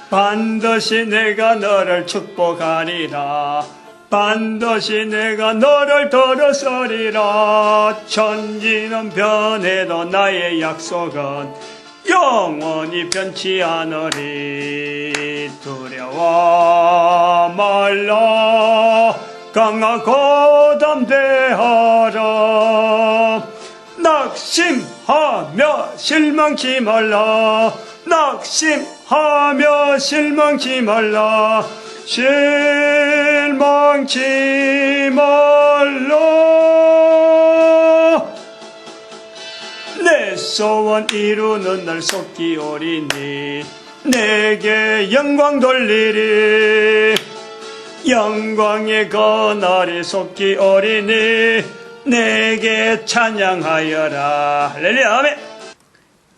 반드시 내가 너를 축복하리라. 반드시 내가 너를 들어서리라. 천지는 변해도 나의 약속은 영원히 변치 않으리. 두려워 말라. 강하고 담대하라. 낙심하며 실망치 말라. 낙심하며 실망치 말라. 실망치 말라. 내 소원 이루는 날 속히 오리니 내게 영광 돌리리. 영광의 그날이 속히 오리니 내게 찬양하여라. 할렐루야. 아멘.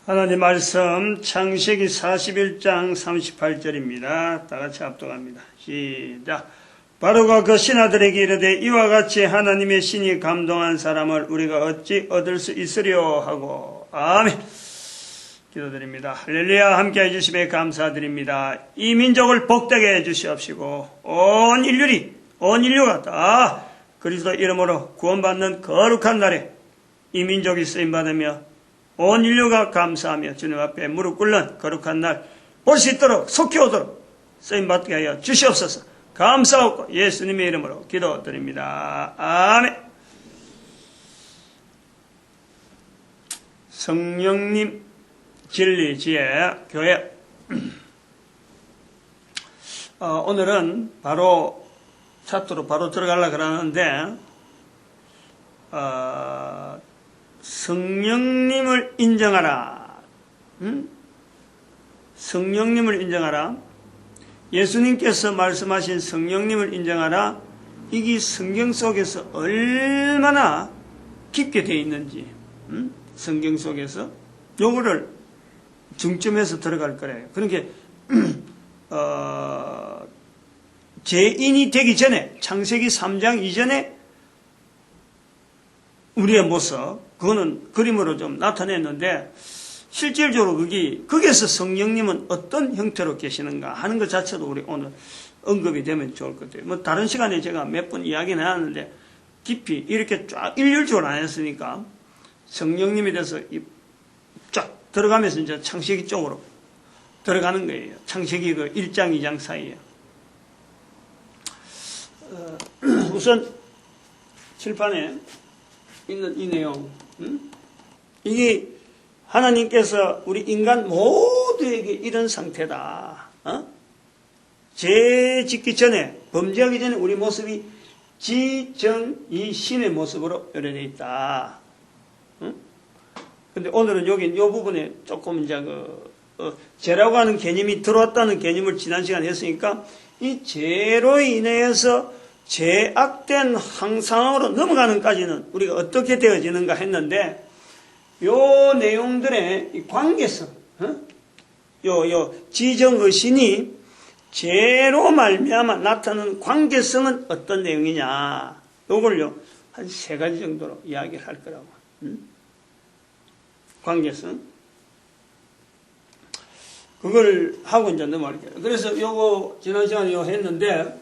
하나님 말씀 창세기 41장 38절입니다. 다같이 합독합니다. 시작. 바로가 그 신하들에게 이르되 이와 같이 하나님의 신이 감동한 사람을 우리가 어찌 얻을 수 있으려 하고. 아멘. 기도드립니다. 할렐루야. 함께 해주심에 감사드립니다. 이 민족을 복되게 해주시옵시고 온 인류가 다 그리스도 이름으로 구원받는 거룩한 날에 이 민족이 쓰임받으며 온 인류가 감사하며 주님 앞에 무릎 꿇는 거룩한 날 볼 수 있도록 속히 오도록 쓰임받게 하여 주시옵소서. 감사하고 예수님의 이름으로 기도드립니다. 아멘. 성령님 진리 지혜 교회. 오늘은 바로 차트로 바로 들어가려고 그러는데 성령님을 인정하라. 성령님을 인정하라. 예수님께서 말씀하신 성령님을 인정하라. 이게 성경 속에서 얼마나 깊게 되어 있는지, 성경 속에서 요거를 중점해서 들어갈 거래요. 그러니까 죄인이 되기 전에 창세기 3장 이전에 우리의 모습, 그거는 그림으로 좀 나타냈는데 실질적으로 거기에서 성령님은 어떤 형태로 계시는가 하는 것 자체도 우리 오늘 언급이 되면 좋을 것 같아요. 뭐 다른 시간에 제가 몇 번 이야기는 해놨는데 깊이 이렇게 쫙 일률적으로 안 했으니까 성령님에 대해서 쫙 들어가면서 이제 창세기 쪽으로 들어가는 거예요. 창세기 그 1장 2장 사이에. 우선 칠판에 있는 이 내용, 이게 하나님께서 우리 인간 모두에게 이런 상태다. 죄 짓기 전에, 범죄하기 전에 우리 모습이 지정이 신의 모습으로 열어져 있다. 근데 오늘은 여기 이 부분에 조금 이제 죄라고 하는 개념이 들어왔다는 개념을 지난 시간에 했으니까 이 죄로 인해서 죄악된 항상으로 넘어가는까지는 우리가 어떻게 되어지는가 했는데 요 내용들의 이 관계성, 지정의신이 죄로 말미암아 나타나는 관계성은 어떤 내용이냐, 요걸요 한 3가지 정도로 이야기를 할 거라고. 관계성. 그걸 하고 이제 넘어갈게요. 그래서 요거 지난 시간에 요 했는데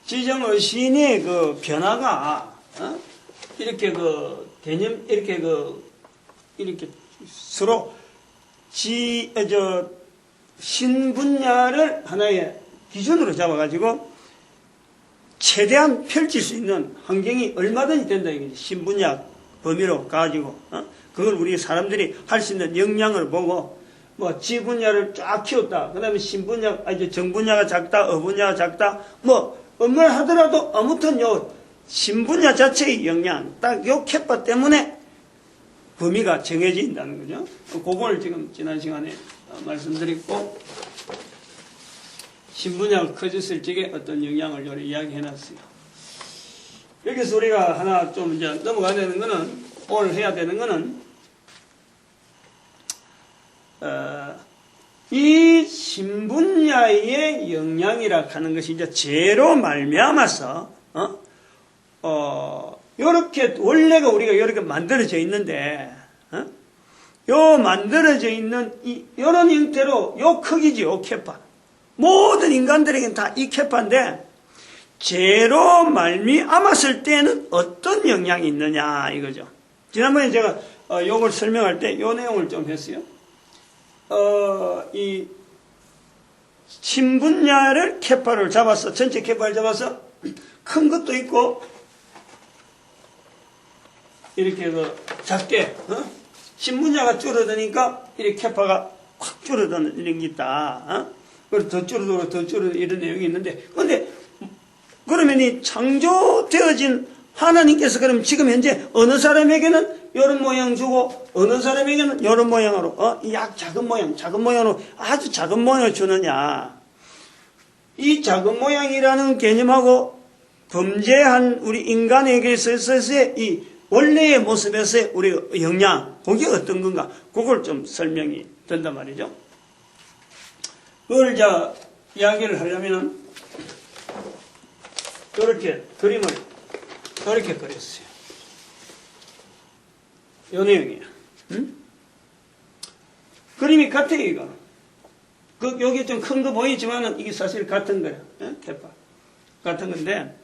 지정의신의 그 변화가 이렇게 그 개념 이렇게 서로 신분야를 하나의 기준으로 잡아가지고 최대한 펼칠 수 있는 환경이 얼마든지 된다 이거지. 신분야 범위로 가지고 그걸 우리 사람들이 할 수 있는 역량을 보고 뭐 지분야를 쫙 키웠다. 그다음에 신분야, 정분야가 작다, 어분야가 작다. 뭐 업무를 하더라도 아무튼 요 신분야 자체의 역량, 딱 요 캣바 때문에 범위가 정해진다는 거죠. 그걸 지금 지난 시간에 말씀드렸고, 신분야가 커졌을 적에 어떤 영향을 요리 이야기해놨어요. 여기서 우리가 하나 좀 이제 넘어가야 되는 거는, 오늘 해야 되는 거는, 이 신분야의 영향이라 하는 것이 이제 죄로 말미암아서, 요렇게, 원래가 우리가 요렇게 만들어져 있는데, 요 만들어져 있는 이런 형태로 요 크기지, 요 캐파. 모든 인간들에게는 다 이 캐파인데, 죄로 말미암았을 때는 어떤 영향이 있느냐, 이거죠. 지난번에 제가 요걸 설명할 때 요 내용을 좀 했어요. 이 신분야를 캐파를 잡아서, 전체 캐파를 잡아서 큰 것도 있고, 이렇게 작게, 신분야가 줄어드니까 이렇게 캐파가 확 줄어드는 이런 게 있다. 그리고 더 줄어들고 이런 내용이 있는데, 근데 그러면 이 창조되어진 하나님께서 그럼 지금 현재 어느 사람에게는 이런 모양 주고 어느 사람에게는 이런 모양으로 작은 모양으로 아주 작은 모양을 주느냐. 이 작은 모양이라는 개념하고 범죄한 우리 인간에게 있어서의 이 원래의 모습에서의 우리 영향, 그게 어떤 건가? 그걸 좀 설명이 된단 말이죠. 그걸 이야기를 하려면은 이렇게 그림을 이렇게 그렸어요. 요 내용이에요. 그림이 같아요, 이거. 여기 좀 큰 거 보이지만은 이게 사실 같은 거예요. 캐파. 같은 건데,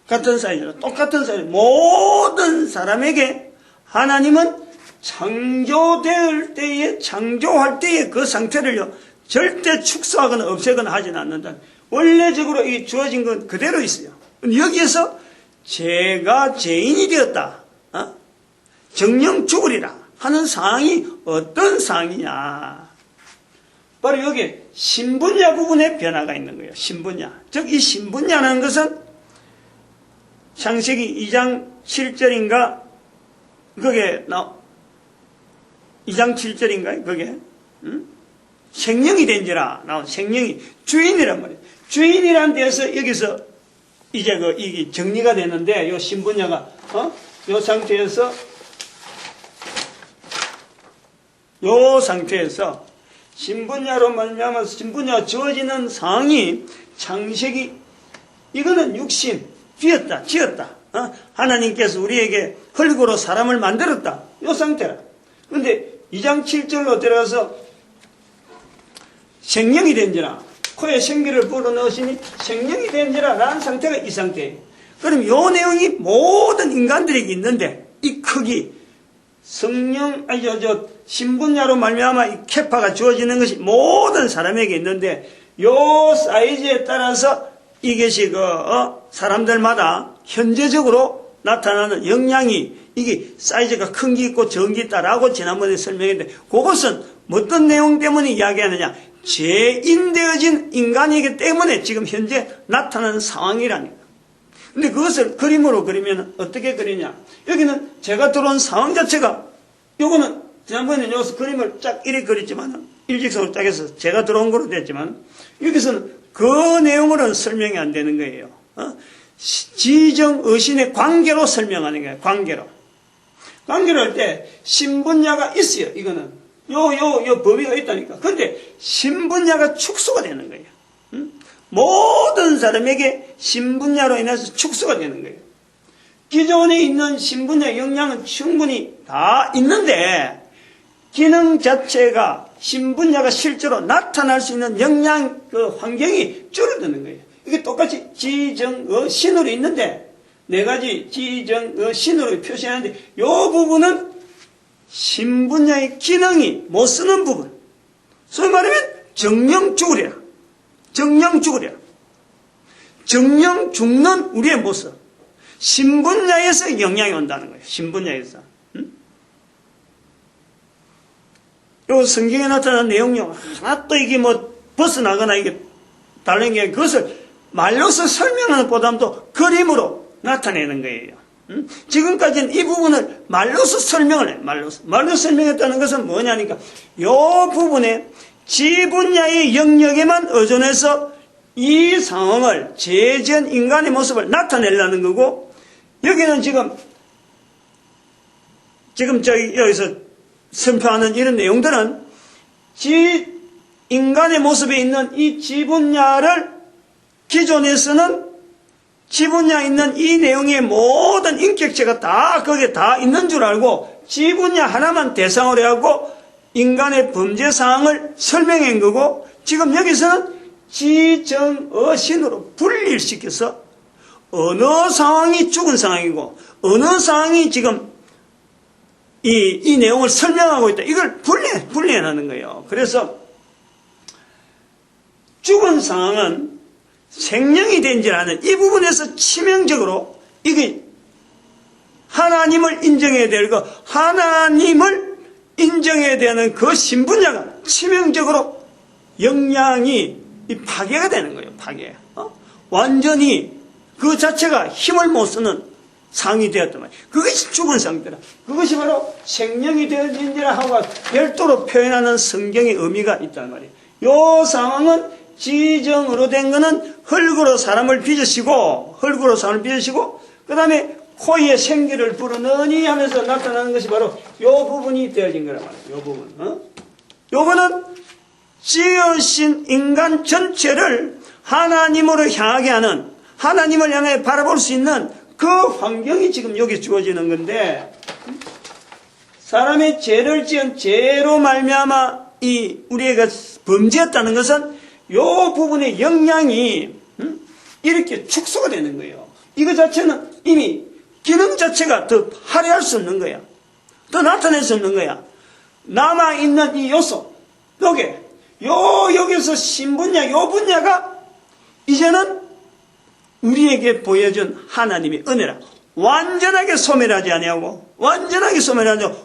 같은 사이즈로, 똑같은 사이즈. 모든 사람에게 하나님은 창조할 때에 그 상태를요, 절대 축소하거나 없애거나 하지는 않는다. 원래적으로 이 주어진 건 그대로 있어요. 여기에서 죄가 죄인이 되었다. 정령 죽으리라 하는 상황이 어떤 상황이냐. 바로 여기 신분야 부분에 변화가 있는 거예요. 신분야. 즉 이 신분야라는 것은 창세기 2장 7절인가 그게 2장 7절인가요? 그게 생명이 된지라 나온 생명이 주인이란 말이에요. 주인이란 데서 여기서 이제 이게 정리가 되는데 요 신분야가 요 상태에서 신분야로 말미암아서 신분야가 주어지는 상황이 창세기 이거는 육신 지었다. 하나님께서 우리에게 흙으로 사람을 만들었다. 요 상태라. 그런데 2장 7절로 들어가서 생명이 된지라 코에 생기를 불어넣으시니 생명이 된지라 라는 상태가 이 상태예요. 그럼 요 내용이 모든 인간들에게 있는데 이 크기 신분야로 말미암아 이 캐파가 주어지는 것이 모든 사람에게 있는데 요 사이즈에 따라서 이것이 사람들마다 현재적으로 나타나는 영향이 이게 사이즈가 큰 게 있고 적은 게 있다라고 지난번에 설명했는데 그것은 어떤 내용 때문에 이야기하느냐. 죄인되어진 인간이기 때문에 지금 현재 나타나는 상황이라니까. 근데 그것을 그림으로 그리면 어떻게 그리냐. 여기는 제가 들어온 상황 자체가 요거는 지난번에는 여기서 그림을 쫙 이렇게 그렸지만 일직선으로 쫙 해서 제가 들어온 거로 됐지만 여기서는 그 내용으로는 설명이 안 되는 거예요. 지정 의신의 관계로 설명하는 거예요. 관계로 할 때 신분야가 있어요. 이거는 요 범위가 있다니까. 근데 신분야가 축소가 되는 거예요. 모든 사람에게 신분야로 인해서 축소가 되는 거예요. 기존에 있는 신분야 영향은 충분히 다 있는데 기능 자체가 신분야가 실제로 나타날 수 있는 영향 환경이 줄어드는 거예요. 이게 똑같이 지정어 신으로 있는데 네 가지 지정어 신으로 표시하는데 이 부분은 신분야의 기능이 못 쓰는 부분. 소위 말하면 정령 죽으랴. 정령 죽는 우리의 모습. 신분야에서 영향이 온다는 거예요. 신분야에서. 요 성경에 나타난 내용요. 하나도 이게 벗어나거나 이게 다른 게 그것을 말로서 설명하는 것보다도 그림으로 나타내는 거예요. 지금까지는 이 부분을 말로서 설명을 해요. 말로 설명했다는 것은 뭐냐니까 요 부분에 지분야의 영역에만 의존해서 이 상황을 죄지은 인간의 모습을 나타내려는 거고 여기는 지금 여기서 선포하는 이런 내용들은 인간의 모습에 있는 이 지분야를 기존에서는 지분야에 있는 이 내용의 모든 인격체가 다 거기에 다 있는 줄 알고 지분야 하나만 대상으로 하고 인간의 범죄 사항을 설명한 거고, 지금 여기서는 지정어신으로 분리시켜서 어느 상황이 죽은 상황이고 어느 상황이 지금 이 내용을 설명하고 있다. 이걸 분리해놓는 거예요. 그래서 죽은 상황은 생명이 된 줄 아는 이 부분에서 치명적으로 이게 하나님을 인정해야 되고 하나님을 인정해야 되는 그 신분자가 치명적으로 영향이 파괴가 되는 거예요. 파괴. 완전히 그 자체가 힘을 못 쓰는 상이 되었단 말이에요. 그것이 죽은 상태라. 그것이 바로 생명이 되어진지라 하고 별도로 표현하는 성경의 의미가 있단 말이에요. 이 상황은 지정으로 된 거는 흙으로 사람을 빚으시고 그 다음에 코에 생기를 불어넣으니 하면서 나타나는 것이 바로 이 부분이 되어진 거란 말이에요. 이 부분. 요거는 지으신 인간 전체를 하나님으로 향하게 하는, 하나님을 향해 바라볼 수 있는 그 환경이 지금 여기 주어지는 건데, 사람의 죄를 지은 죄로 말미암아 우리가 범죄했다는 것은 이 부분의 영향이 이렇게 축소가 되는 거예요. 이거 자체는 이미 기능 자체가 더 발휘할 수 없는 거야. 더 나타낼 수 없는 거야. 남아있는 이 요소, 여기서 신분야, 요 분야가 이제는 우리에게 보여준 하나님의 은혜라. 완전하게 소멸하지 아니하고,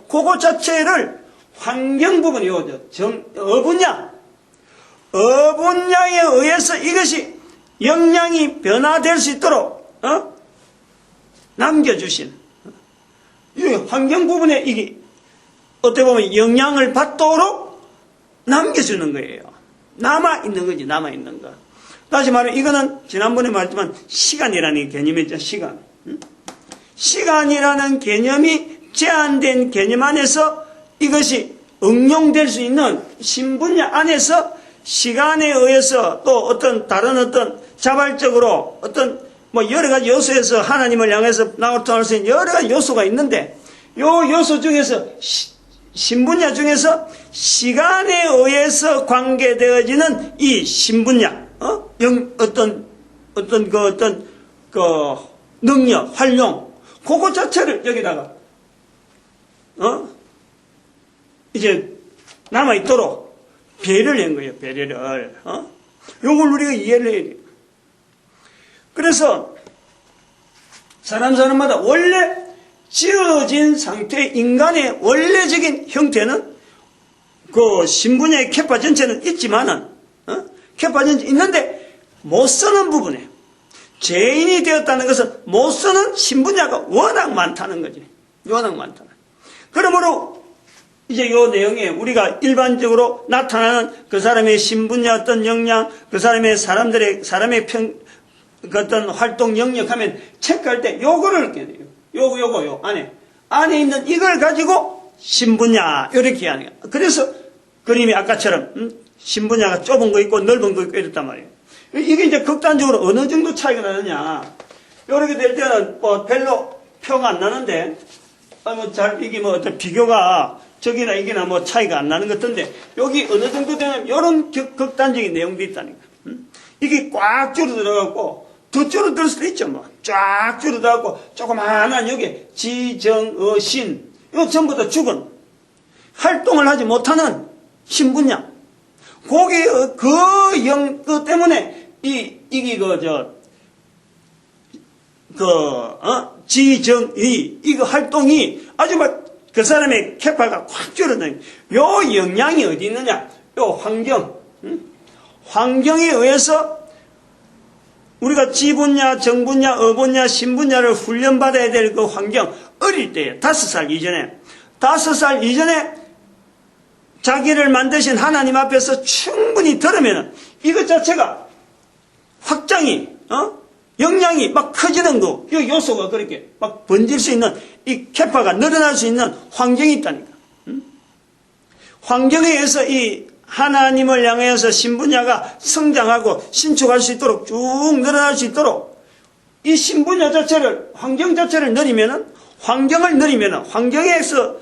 그거 자체를 환경 부분이 어분야에 의해서 이것이 영향이 변화될 수 있도록, 남겨주신, 환경 부분에 이게, 어떻게 보면 영향을 받도록 남겨주는 거예요. 남아있는 거지, 남아있는 거. 다시 말해, 이거는 지난번에 말했지만 시간이라는 개념이죠, 시간. 시간이라는 개념이 제한된 개념 안에서 이것이 응용될 수 있는 신분야 안에서 시간에 의해서 또 다른 자발적으로 여러 가지 요소에서 하나님을 향해서 나타날 수 있는 여러 가지 요소가 있는데, 요 요소 중에서 신분야 중에서 시간에 의해서 관계되어지는 이 신분야, 능력, 활용, 그거 자체를 여기다가, 이제 남아있도록 배려를 한 거예요, 배려를. 요걸 우리가 이해를 해야 돼요. 그래서, 사람마다 원래 지어진 상태의 인간의 원래적인 형태는 그 신분야의 캐파 전체는 있지만은, 캐파 전체 있는데 못 쓰는 부분에 죄인이 되었다는 것은 못 쓰는 신분야가 워낙 많다는 거지. 워낙 많다는. 그러므로 이제 요 내용에 우리가 일반적으로 나타나는 그 사람의 신분야 어떤 역량, 그 사람의 사람의 그 어떤 활동 영역 하면 체크할 때 요거를 이렇게 돼요. 요거 안에 있는 이걸 가지고 신분야 이렇게 하는 거야. 그래서 그림이 아까처럼 신분야가 좁은 거 있고 넓은 거 있고 이랬단 말이에요. 이게 이제 극단적으로 어느 정도 차이가 나느냐. 이렇게 될 때는 별로 표가 안 나는데 이게 어떤 비교가 저기나 이게나 차이가 안 나는 것 같은데, 여기 어느 정도 되면 이런 극단적인 내용도 있다니까. 이게 꽉 줄어들어갖고 더 줄어들 수도 있죠. 쫙 줄어들어갖고 조그마한 여기 지정어신 이거 전부 다 죽은 활동을 하지 못하는 신분야. 거기 그 때문에 이게 이거 활동이 아주 그 사람의 캐파가 확 줄어드는 요 영향이 어디 있느냐? 요 환경. 환경에 의해서 우리가 지분야, 정분야, 어분야, 신분야를 훈련받아야 될 그 환경, 어릴 때 5살 이전에 자기를 만드신 하나님 앞에서 충분히 들으면 이것 자체가 확장이, 영향이 막 커지는 거, 이 요소가 그렇게 막 번질 수 있는, 이 캐파가 늘어날 수 있는 환경이 있다니까. 환경에 의해서 이 하나님을 향해서 신분야가 성장하고 신축할 수 있도록 쭉 늘어날 수 있도록 이 신분야 자체를, 환경 자체를 환경을 늘리면은 환경에서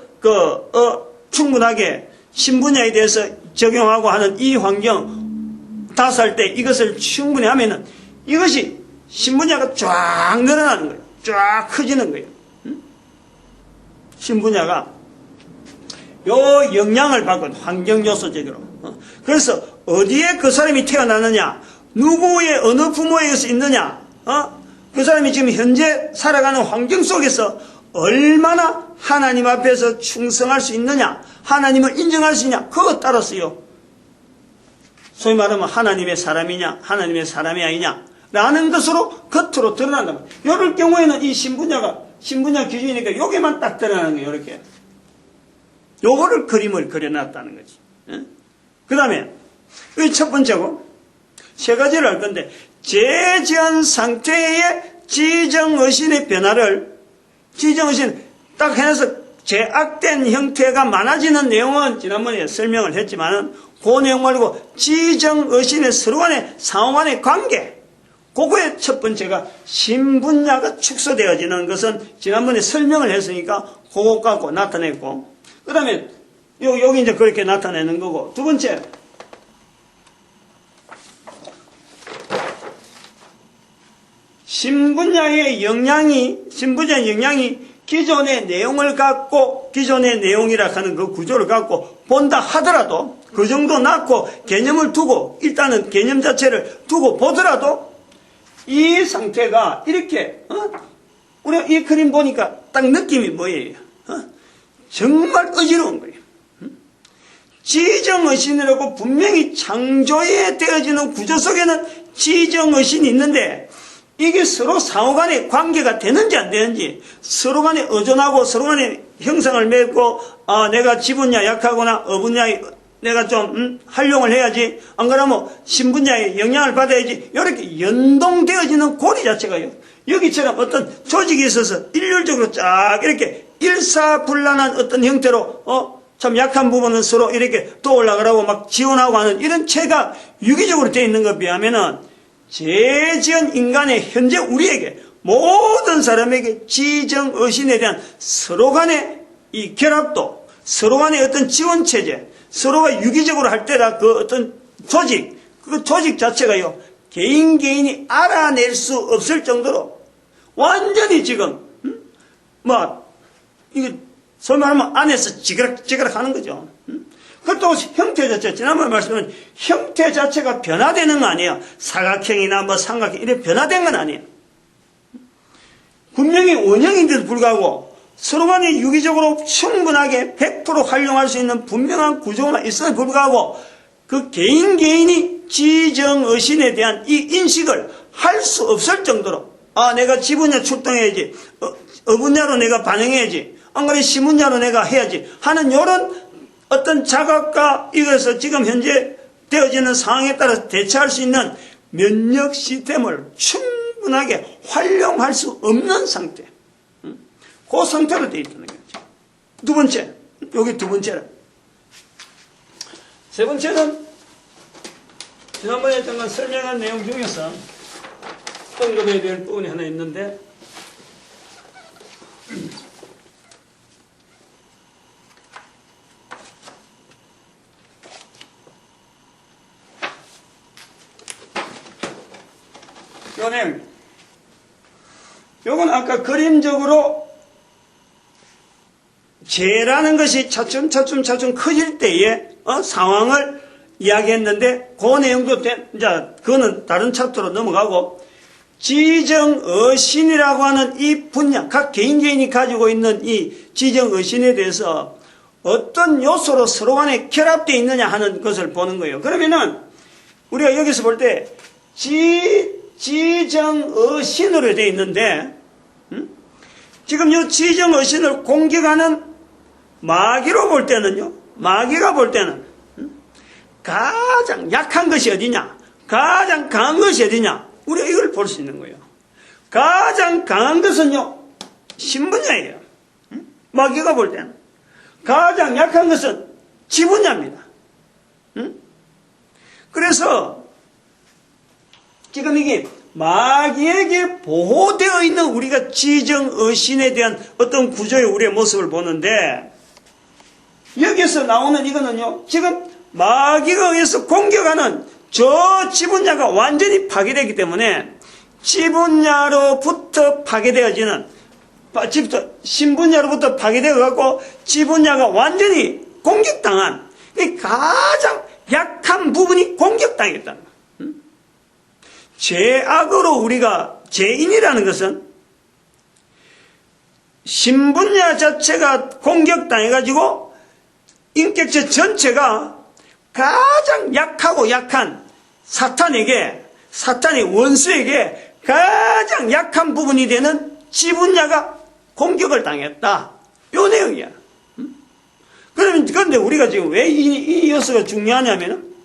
충분하게 신분야에 대해서 적용하고 하는 이 환경, 다스할 때 이것을 충분히 하면은 이것이 신분야가 쫙 늘어나는 거예요. 쫙 커지는 거예요. 신분야가 요 영향을 받거든, 환경요소적으로. 그래서 어디에 그 사람이 태어나느냐, 누구의 어느 부모에게서 있느냐, 그 사람이 지금 현재 살아가는 환경 속에서 얼마나 하나님 앞에서 충성할 수 있느냐, 하나님을 인정할 수 있냐, 그것 따라서요. 소위 말하면 하나님의 사람이냐, 하나님의 사람이 아니냐, 라는 것으로 겉으로 드러난다. 이럴 경우에는 이 신분야 기준이니까 요게만 딱 드러나는 거예요, 이렇게. 요거를 그림을 그려놨다는 거지. 그 다음에, 첫 번째고, 세 가지를 할 건데, 제전 상태의 지정의신의 변화를, 지정의신 딱 해서 제약된 형태가 많아지는 내용은 지난번에 설명을 했지만은, 그 내용 말고 지정의신의 서로 간의 상호 간의 관계, 그거의 첫 번째가 신분야가 축소되어지는 것은 지난번에 설명을 했으니까 그거 갖고 나타냈고, 그 다음에 여기 이제 그렇게 나타내는 거고, 두 번째, 신분야의 영향이 기존의 내용을 갖고, 기존의 내용이라 하는 그 구조를 갖고 본다 하더라도, 그 정도 낳고 개념을 두고, 일단은 개념 자체를 두고 보더라도, 이 상태가 이렇게, 우리가 이 그림 보니까 딱 느낌이 뭐예요? 정말 어지러운 거예요. 지정의신이라고 분명히 창조에 되어지는 구조 속에는 지정의신이 있는데, 이게 서로 상호간에 관계가 되는지 안 되는지, 서로 간에 의존하고 서로 간에 형상을 맺고, 내가 지분야 약하거나 어분야 내가 좀 활용을 해야지, 안 그러면 신분야에 영향을 받아야지, 이렇게 연동되어지는 고리 자체가요, 여기처럼 어떤 조직이 있어서 일률적으로 쫙 이렇게 일사불란한 어떤 형태로 참 약한 부분은 서로 이렇게 도올라가라고 막 지원하고 하는 이런 체가 유기적으로 되어 있는 것에 비하면은, 재지은 인간의 현재 우리에게, 모든 사람에게 지정의신에 대한 서로 간의 이 결합도, 서로 간의 어떤 지원체제, 서로가 유기적으로 할 때라 그 어떤 조직, 그 조직 자체가요, 개인이 알아낼 수 없을 정도로 완전히 지금, 이게 소위 말하면 안에서 지그락 하는 거죠. 그것도 형태 자체, 지난번에 말씀드린 형태 자체가 변화되는 거 아니에요. 사각형이나 삼각형, 이렇게 변화된 건 아니에요. 분명히 원형인데도 불구하고 서로 간에 유기적으로 충분하게 100% 활용할 수 있는 분명한 구조가 있음에도 불구하고 그 개인이 지정의신에 대한 이 인식을 할 수 없을 정도로, 내가 지분야 출동해야지, 어분야로 내가 반영해야지, 안 그래 신분야로 내가 해야지 하는 이런 어떤 자각과 이것을 지금 현재 되어지는 상황에 따라서 대처할 수 있는 면역 시스템을 충분하게 활용할 수 없는 상태, 그 상태로 되어 있다는 거죠. 두 번째, 여기 두 번째라. 세 번째는 지난번에 잠깐 설명한 내용 중에서 언급해야 될 부분이 하나 있는데, 요건 아까 그림적으로 죄라는 것이 차츰 커질 때의 상황을 이야기했는데, 그 내용도 그거는 다른 챕터로 넘어가고, 지정의신이라고 하는 이 분야, 각 개인이 가지고 있는 이 지정의신에 대해서 어떤 요소로 서로 간에 결합되어 있느냐 하는 것을 보는 거예요. 그러면은 우리가 여기서 볼 때 지정의신으로 되어 있는데, 지금 이 지정의신을 공격하는 마귀로 볼 때는요, 마귀가 볼 때는 가장 약한 것이 어디냐, 가장 강한 것이 어디냐, 우리가 이걸 볼 수 있는 거예요. 가장 강한 것은요, 신분야예요. 마귀가 볼 때는. 가장 약한 것은 지분야입니다. 그래서 지금 이게 마귀에게 보호되어 있는 우리가 지정의신에 대한 어떤 구조의 우리의 모습을 보는데, 여기서 나오는 이거는요, 지금 마귀가 의해서 공격하는 저 지분야가 완전히 파괴되기 때문에 지분야로부터 파괴되어지는, 신분야로부터 파괴되어갖고 지분야가 완전히 공격당한 가장 약한 부분이 공격당했다는 거예요. 죄악으로 우리가 죄인이라는 것은 신분야 자체가 공격당해가지고 인격체 전체가 가장 약하고 약한 사탄의 원수에게 가장 약한 부분이 되는 지분야가 공격을 당했다. 요 내용이야. 그런데 우리가 지금 왜 이 요소가 중요하냐면은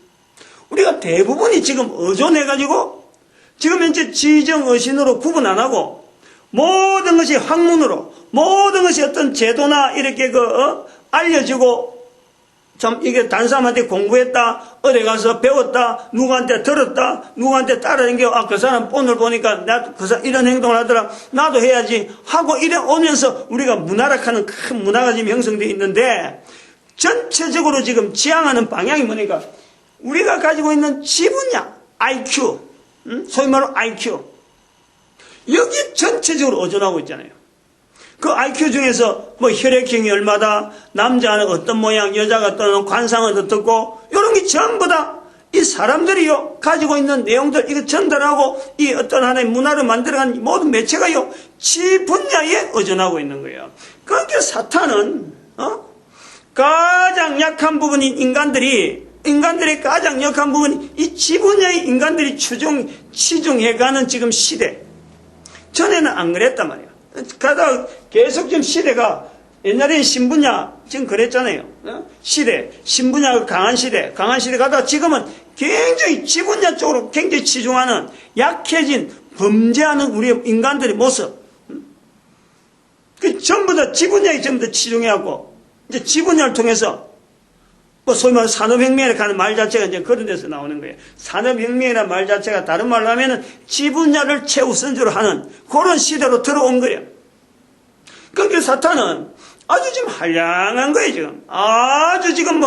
우리가 대부분이 지금 의존해가지고 지금 현재 지정의신으로 구분 안 하고 모든 것이 학문으로 모든 것이 어떤 제도나 이렇게 알려지고 참 이게 다른 사람한테 공부했다, 어디 가서 배웠다, 누구한테 들었다, 누구한테 따라다니고 그 사람 오늘 보니까 나도 그 사람 이런 행동을 하더라, 나도 해야지 하고 이래 오면서 우리가 문화락하는 큰 문화가 지금 형성되어 있는데 전체적으로 지금 지향하는 방향이 뭐니까 우리가 가지고 있는 지분야, IQ, 소위 말로 IQ 여기 전체적으로 의존하고 있잖아요. 그 IQ 중에서 뭐 혈액형이 얼마다, 남자는 어떤 모양, 여자가 어떤 관상은 어떻고, 이런 게 전부 다 이 사람들이요, 가지고 있는 내용들, 이거 전달하고 이 어떤 하나의 문화를 만들어간 모든 매체가요, 지 분야에 의존하고 있는 거예요. 그러니까 사탄은, 가장 약한 부분인 인간들의 가장 약한 부분이 이 지 분야의 인간들이 치중해가는 지금 시대. 전에는 안 그랬단 말이에요. 가다 계속 지금 시대가 옛날에는 신분야 지금 그랬잖아요. 신분야가 강한 시대 가다 지금은 굉장히 지분야 쪽으로 굉장히 치중하는 약해진 범죄하는 우리 인간들의 모습. 그 전부 다 지분야에 전부 다 치중해갖고 이제 지분야를 통해서 뭐 소위 말해 산업혁명이라고 하는 말 자체가 이제 그런 데서 나오는 거예요. 산업혁명이라는 말 자체가 다른 말로 하면은 지분야를 최우선적으로 하는 그런 시대로 들어온 거예요. 그러니까 사탄은 아주 지금 한량한 거예요, 지금. 아주 지금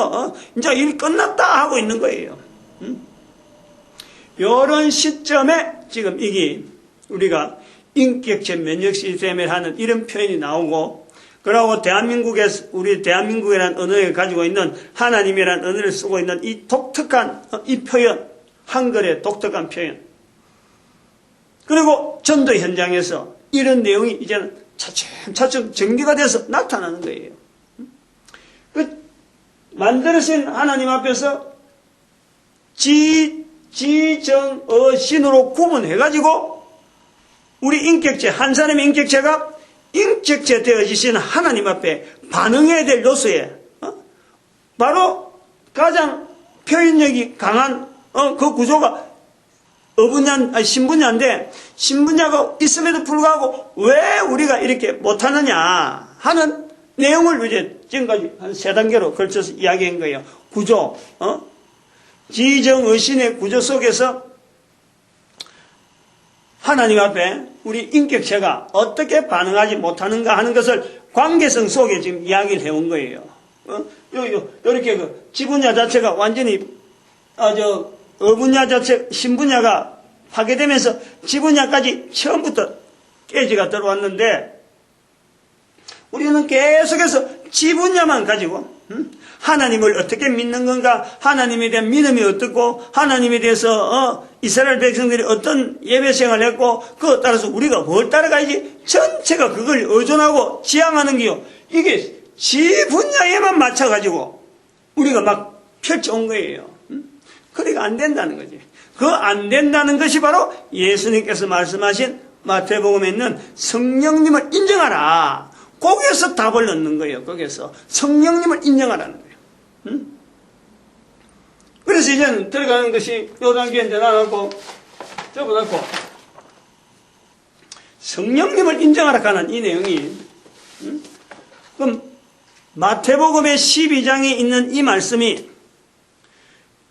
이제 일 끝났다 하고 있는 거예요. 요런 시점에 지금 이게 우리가 인격체 면역 시스템을 하는 이런 표현이 나오고 그러고 우리 대한민국이라는 언어에 가지고 있는 하나님이라는 언어를 쓰고 있는 이 독특한 이 표현, 한글의 독특한 표현. 그리고 전도 현장에서 이런 내용이 이제는 차츰 전개가 돼서 나타나는 거예요. 만들으신 하나님 앞에서 지정어신으로 구분해가지고 우리 인격체, 한 사람의 인격체가 인격체 되어지신 하나님 앞에 반응해야 될 요소에 바로 가장 표현력이 강한 그 구조가 신분야인데 신분야가 있음에도 불구하고 왜 우리가 이렇게 못하느냐 하는 내용을 이제 지금까지 한 3단계로 걸쳐서 이야기한 거예요. 구조, 지정의신의 구조 속에서 하나님 앞에 우리 인격체가 어떻게 반응하지 못하는가 하는 것을 관계성 속에 지금 이야기를 해온 거예요. 요렇게 그 지분야 자체가 완전히, 어분야 자체, 신분야가 파괴되면서 지분야까지 처음부터 깨지가 들어왔는데, 우리는 계속해서 지분야만 가지고, 하나님을 어떻게 믿는 건가, 하나님에 대한 믿음이 어떻고, 하나님에 대해서 이스라엘 백성들이 어떤 예배 생활을 했고, 그에 따라서 우리가 뭘 따라가야지 전체가 그걸 의존하고 지향하는 게요. 이게 지 분야에만 맞춰가지고 우리가 막 펼쳐온 거예요. 그러니까 안 된다는 거지. 그 안 된다는 것이 바로 예수님께서 말씀하신 마태복음에 있는 성령님을 인정하라. 거기에서 답을 넣는 거예요. 거기에서 성령님을 인정하라는 거예요. 그래서 이제는 들어가는 것이 요 단계에 이제 나가고 접어놓고 성령님을 인정하라 하는 이 내용이 그럼 마태복음의 12장에 있는 이 말씀이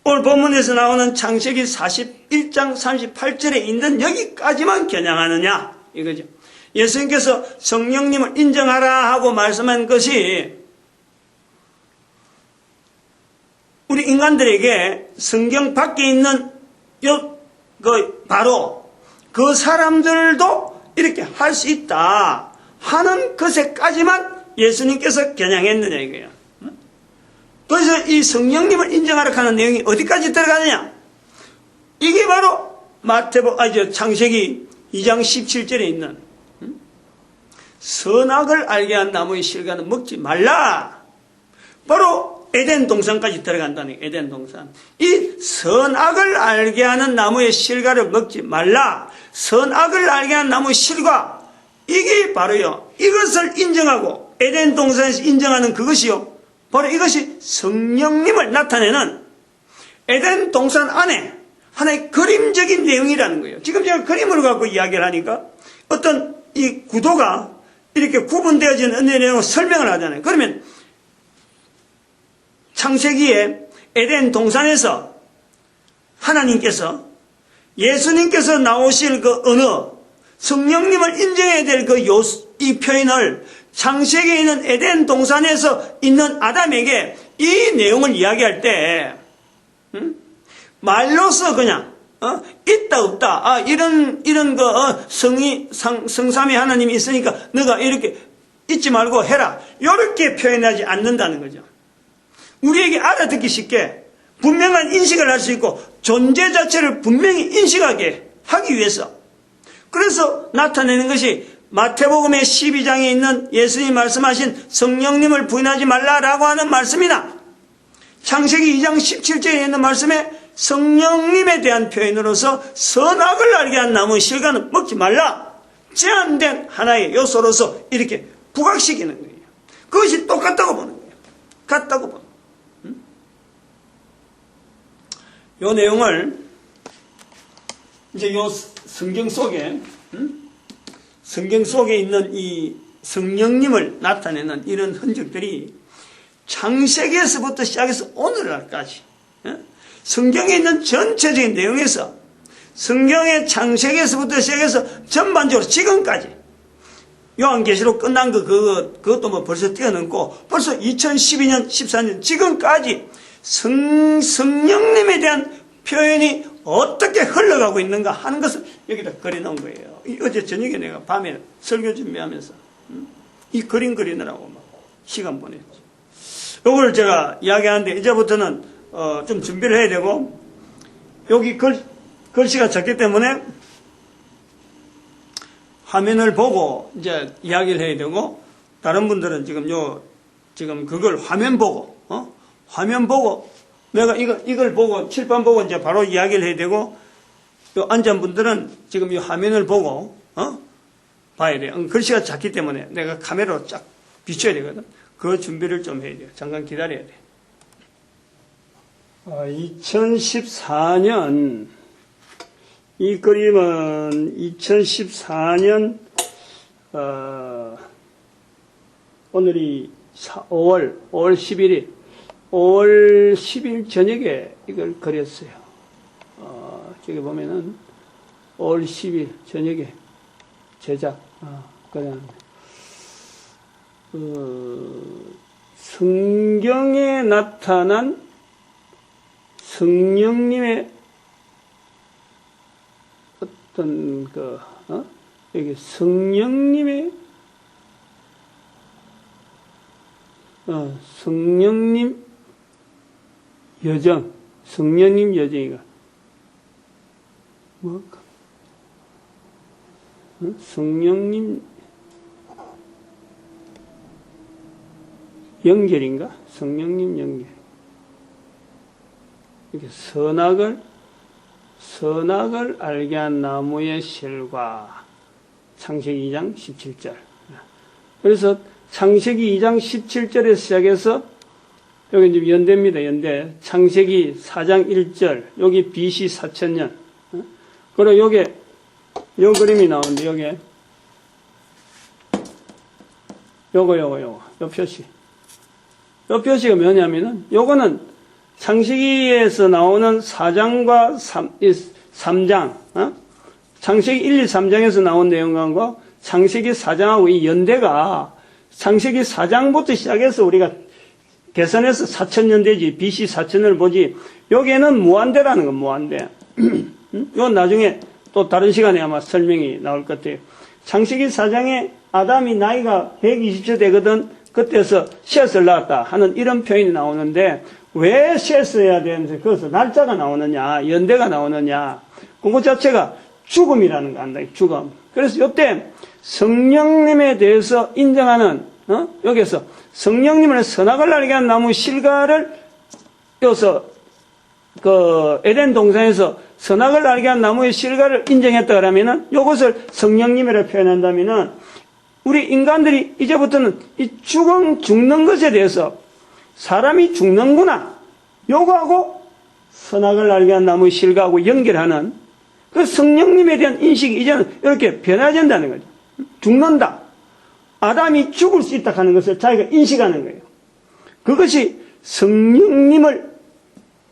오늘 본문에서 나오는 창세기 41장 38절에 있는 여기까지만 겨냥하느냐 이거죠. 예수님께서 성령님을 인정하라 하고 말씀한 것이 인간들에게 성경 밖에 있는 바로 그 사람들도 이렇게 할 수 있다 하는 것에까지만 예수님께서 겨냥했느냐 이거예요. 그래서 이 성령님을 인정하라 하는 내용이 어디까지 들어가느냐? 이게 바로 창세기 2장 17절에 있는 선악을 알게 한 나무의 실과는 먹지 말라. 바로 에덴 동산까지 들어간다는 거예요. 에덴 동산. 이 선악을 알게 하는 나무의 실과를 먹지 말라. 선악을 알게 하는 나무의 실과. 이게 바로요. 이것을 인정하고 에덴 동산에서 인정하는 그것이요. 바로 이것이 성령님을 나타내는 에덴 동산 안에 하나의 그림적인 내용이라는 거예요. 지금 제가 그림을 갖고 이야기를 하니까 어떤 이 구도가 이렇게 구분되어진 내용을 설명을 하잖아요. 그러면 창세기에 에덴 동산에서 하나님께서 예수님께서 나오실 그 언어, 성령님을 인정해야 될 이 표현을 창세기에 있는 에덴 동산에서 있는 아담에게 이 내용을 이야기할 때, 말로서 그냥, 있다, 없다, 이런 성삼위 하나님이 있으니까 너가 이렇게 잊지 말고 해라. 이렇게 표현하지 않는다는 거죠. 우리에게 알아듣기 쉽게 분명한 인식을 할 수 있고 존재 자체를 분명히 인식하게 하기 위해서 그래서 나타내는 것이 마태복음의 12장에 있는 예수님이 말씀하신 성령님을 부인하지 말라라고 하는 말씀이나 창세기 2장 17절에 있는 말씀에 성령님에 대한 표현으로서 선악을 알게 한 나무의 실과는 먹지 말라. 제한된 하나의 요소로서 이렇게 부각시키는 거예요. 그것이 똑같다고 보는 거예요. 같다고 보는 거예요. 이 내용을 이제 이 성경 속에 있는 이 성령님을 나타내는 이런 흔적들이 창세기에서부터 시작해서 오늘날까지 성경에 있는 전체적인 내용에서 성경의 창세기에서부터 시작해서 전반적으로 지금까지 요한계시록 끝난 그것도 뭐 벌써 뛰어넘고 벌써 2012년 14년 지금까지 성령님에 대한 표현이 어떻게 흘러가고 있는가 하는 것을 여기다 그려놓은 거예요. 어제 저녁에 내가 밤에 설교 준비하면서 이 그림 그리느라고 막 시간 보냈지. 요걸 제가 이야기하는데 이제부터는 좀 준비를 해야 되고 여기 글씨가 작기 때문에 화면을 보고 이제 이야기를 해야 되고 다른 분들은 지금 그걸 화면 보고 내가 이걸 보고 칠판 보고 이제 바로 이야기를 해야 되고 요 앉은 분들은 지금 이 화면을 보고 봐야 돼요. 글씨가 작기 때문에 내가 카메라로 쫙 비춰야 되거든. 그 준비를 좀 해야 돼요. 잠깐 기다려야 돼. 2014년 이 그림은 2014년 오늘이 5월 11일 5월 10일 저녁에 이걸 그렸어요. 저기 보면은 5월 10일 저녁에 제작 그랬는데 성경에 나타난 성령님의 어떤 여기 성령님의 성령님 여정, 성령님 여정이가 뭘까? 성령님 연결인가? 성령님 연결. 이렇게 선악을 알게 한 나무의 실과 창세기 2장 17절. 그래서 창세기 2장 17절에서 시작해서 여기 이제 연대입니다. 연대. 창세기 4장 1절. 여기 BC 4000년. 그리고 요게 요 그림이 나오는데 요게 요거 표시. 요 표시가 뭐냐면은 요거는 창세기에서 나오는 4장과 3장, 창세기 1, 2, 3장에서 나온 내용과 창세기 4장하고 이 연대가 창세기 4장부터 시작해서 우리가 계산해서 4000년 되지, BC 4000년을 보지, 여기에는 무한대라는 건 무한대. 이건 나중에 또 다른 시간에 아마 설명이 나올 것 같아요. 창세기 4장에 아담이 나이가 120세 되거든, 그때서 셋을 낳았다 하는 이런 표현이 나오는데, 왜 셋을 해야 되는지, 그래서 날짜가 나오느냐, 연대가 나오느냐, 그거 자체가 죽음이라는 거 안다, 죽음. 그래서 이때 성령님에 대해서 인정하는, 여기서 성령님을 선악을 알게 한 나무 실과를, 여기서 에덴 동산에서 선악을 알게 한 나무의 실과를 인정했다 그러면은, 이것을 성령님이라고 표현한다면은, 우리 인간들이 이제부터는 이 죽는 것에 대해서 사람이 죽는구나, 요거하고 선악을 알게 한 나무의 실과하고 연결하는 그 성령님에 대한 인식이 이제는 이렇게 변화된다는 거죠. 죽는다. 아담이 죽을 수 있다 하는 것을 자기가 인식하는 거예요. 그것이 성령님을,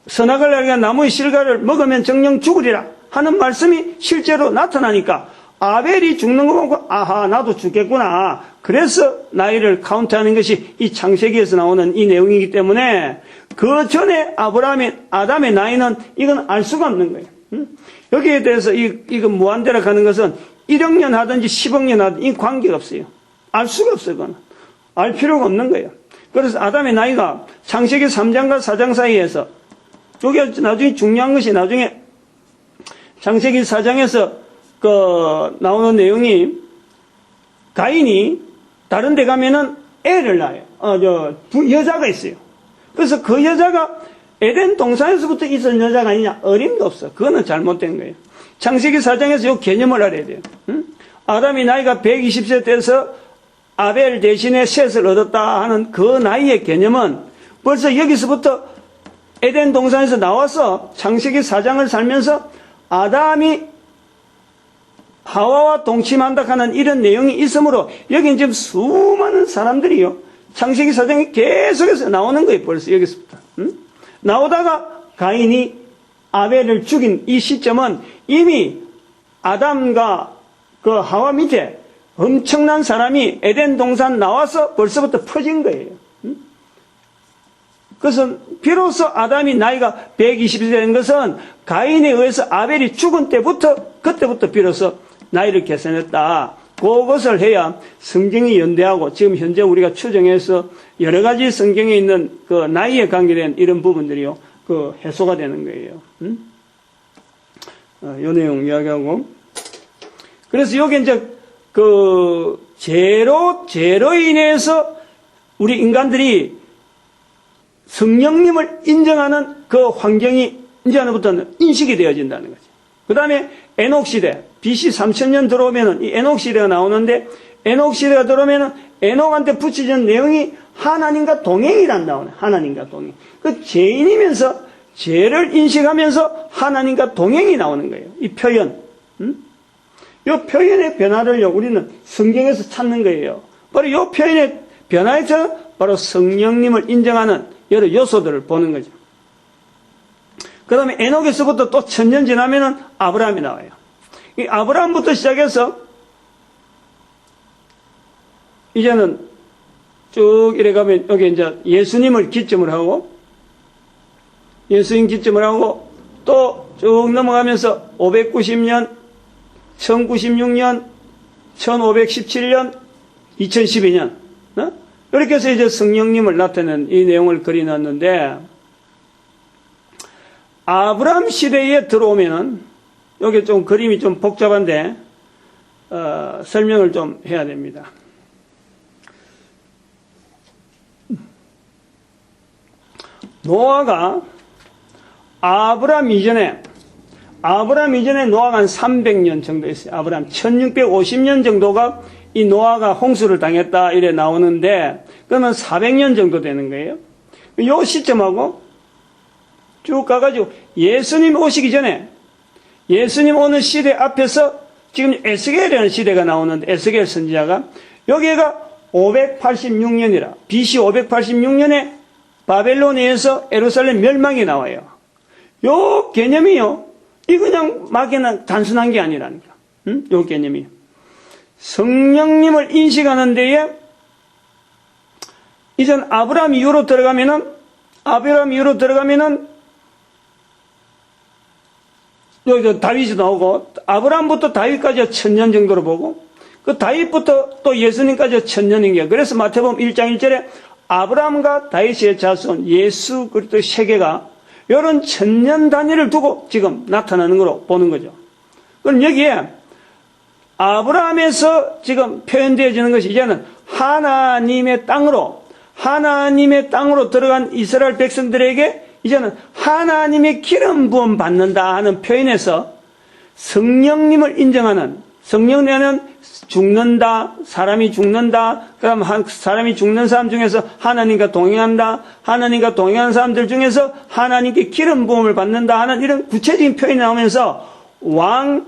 선악을 알게 한 나무의 실과를 먹으면 정령 죽으리라 하는 말씀이 실제로 나타나니까 아벨이 죽는 거 보고 아하, 나도 죽겠구나. 그래서 나이를 카운트하는 것이 이 창세기에서 나오는 이 내용이기 때문에 그 전에 아담의 나이는 이건 알 수가 없는 거예요. 여기에 대해서 이거 무한대라 하는 것은 1억 년 하든지 10억 년 하든지 이 관계가 없어요. 알 수가 없어요. 그건 알 필요가 없는 거예요. 그래서 아담의 나이가 창세기 3장과 4장 사이에서, 여기 나중에 중요한 것이 나중에 창세기 4장에서 나오는 내용이, 가인이 다른 데 가면은 애를 낳아요. 여자가 있어요. 그래서 그 여자가 에덴 동산에서부터 있었던 여자가 아니냐? 어림도 없어. 그거는 잘못된 거예요. 창세기 4장에서 이 개념을 알아야 돼요. 아담이 나이가 120세 돼서 아벨 대신에 셋을 얻었다 하는 그 나이의 개념은 벌써 여기서부터 에덴 동산에서 나와서 창세기 4장을 살면서 아담이 하와와 동침한다 하는 이런 내용이 있으므로 여기는 지금 수많은 사람들이요, 창세기 4장에 계속해서 나오는 거예요. 벌써 여기서부터. 나오다가 가인이 아벨을 죽인 이 시점은 이미 아담과 그 하와 밑에 엄청난 사람이 에덴 동산 나와서 벌써부터 퍼진 거예요. 그래서 비로소 아담이 나이가 120세 된 것은 가인에 의해서 아벨이 죽은 그때부터 비로소 나이를 계산했다. 그것을 해야 성경이 연대하고 지금 현재 우리가 추정해서 여러 가지 성경에 있는 그 나이에 관계된 이런 부분들이요, 해소가 되는 거예요. 요 내용 이야기하고. 그래서 여기 이제 죄로 인해서 우리 인간들이 성령님을 인정하는 그 환경이 이제부터는 인식이 되어진다는 거죠. 그 다음에 에녹 시대, BC 3000년 들어오면은 이 에녹 시대가 나오는데, 에녹 시대가 들어오면은 에녹한테 붙여진 내용이 하나님과 동행이란 나오네. 하나님과 동행. 그 죄인이면서 죄를 인식하면서 하나님과 동행이 나오는 거예요. 이 표현. 이 표현의 변화를요, 우리는 성경에서 찾는 거예요. 바로 이 표현의 변화에서 바로 성령님을 인정하는 여러 요소들을 보는 거죠. 그 다음에 에녹에서부터 또 1000년 지나면은 아브라함이 나와요. 이 아브라함부터 시작해서 이제는 쭉 이래 가면 여기 이제 예수님을 기점으로 하고, 예수님 기점으로 하고 또 쭉 넘어가면서 590년, 1096년, 1517년, 2012년, 이렇게 해서 이제 성령님을 나타내는 이 내용을 그려놨는데, 아브라함 시대에 들어오면은, 여기 좀 그림이 좀 복잡한데, 설명을 좀 해야 됩니다. 노아가 아브라함 이전에 노아가 한 300년 정도 있어요. 아브라함 1650년 정도가 이 노아가 홍수를 당했다 이래 나오는데, 그러면 400년 정도 되는 거예요. 요 시점하고 쭉 가가지고 예수님 오시기 전에, 예수님 오는 시대 앞에서 지금 에스겔이라는 시대가 나오는데, 에스겔 선지자가 여기가 586년이라, BC 586년에 바벨론에서 예루살렘 멸망이 나와요. 요 개념이요, 이 그냥 막연한 단순한 게 아니라니까. 요 개념이. 성령님을 인식하는 데에 이전 아브라함 이후로 들어가면은 여기 다윗이 나오고, 아브라함부터 다윗까지 1000년 정도로 보고, 그 다윗부터 또 예수님까지 1000년인 게, 그래서 마태복음 1장 1절에 아브라함과 다윗의 자손 예수 그리스도의 세계가 이런 1000년 단위를 두고 지금 나타나는 걸로 보는 거죠. 그럼 여기에 아브라함에서 지금 표현되어지는 것이 이제는 하나님의 땅으로 들어간 이스라엘 백성들에게 이제는 하나님의 기름 부음 받는다 하는 표현에서 성령님을 인정하는, 성령님은 죽는다, 사람이 죽는다, 그럼 사람이 죽는 사람 중에서 하나님과 동행한다, 하나님과 동행하는 사람들 중에서 하나님께 기름 부음을 받는다 하는 이런 구체적인 표현이 나오면서 왕,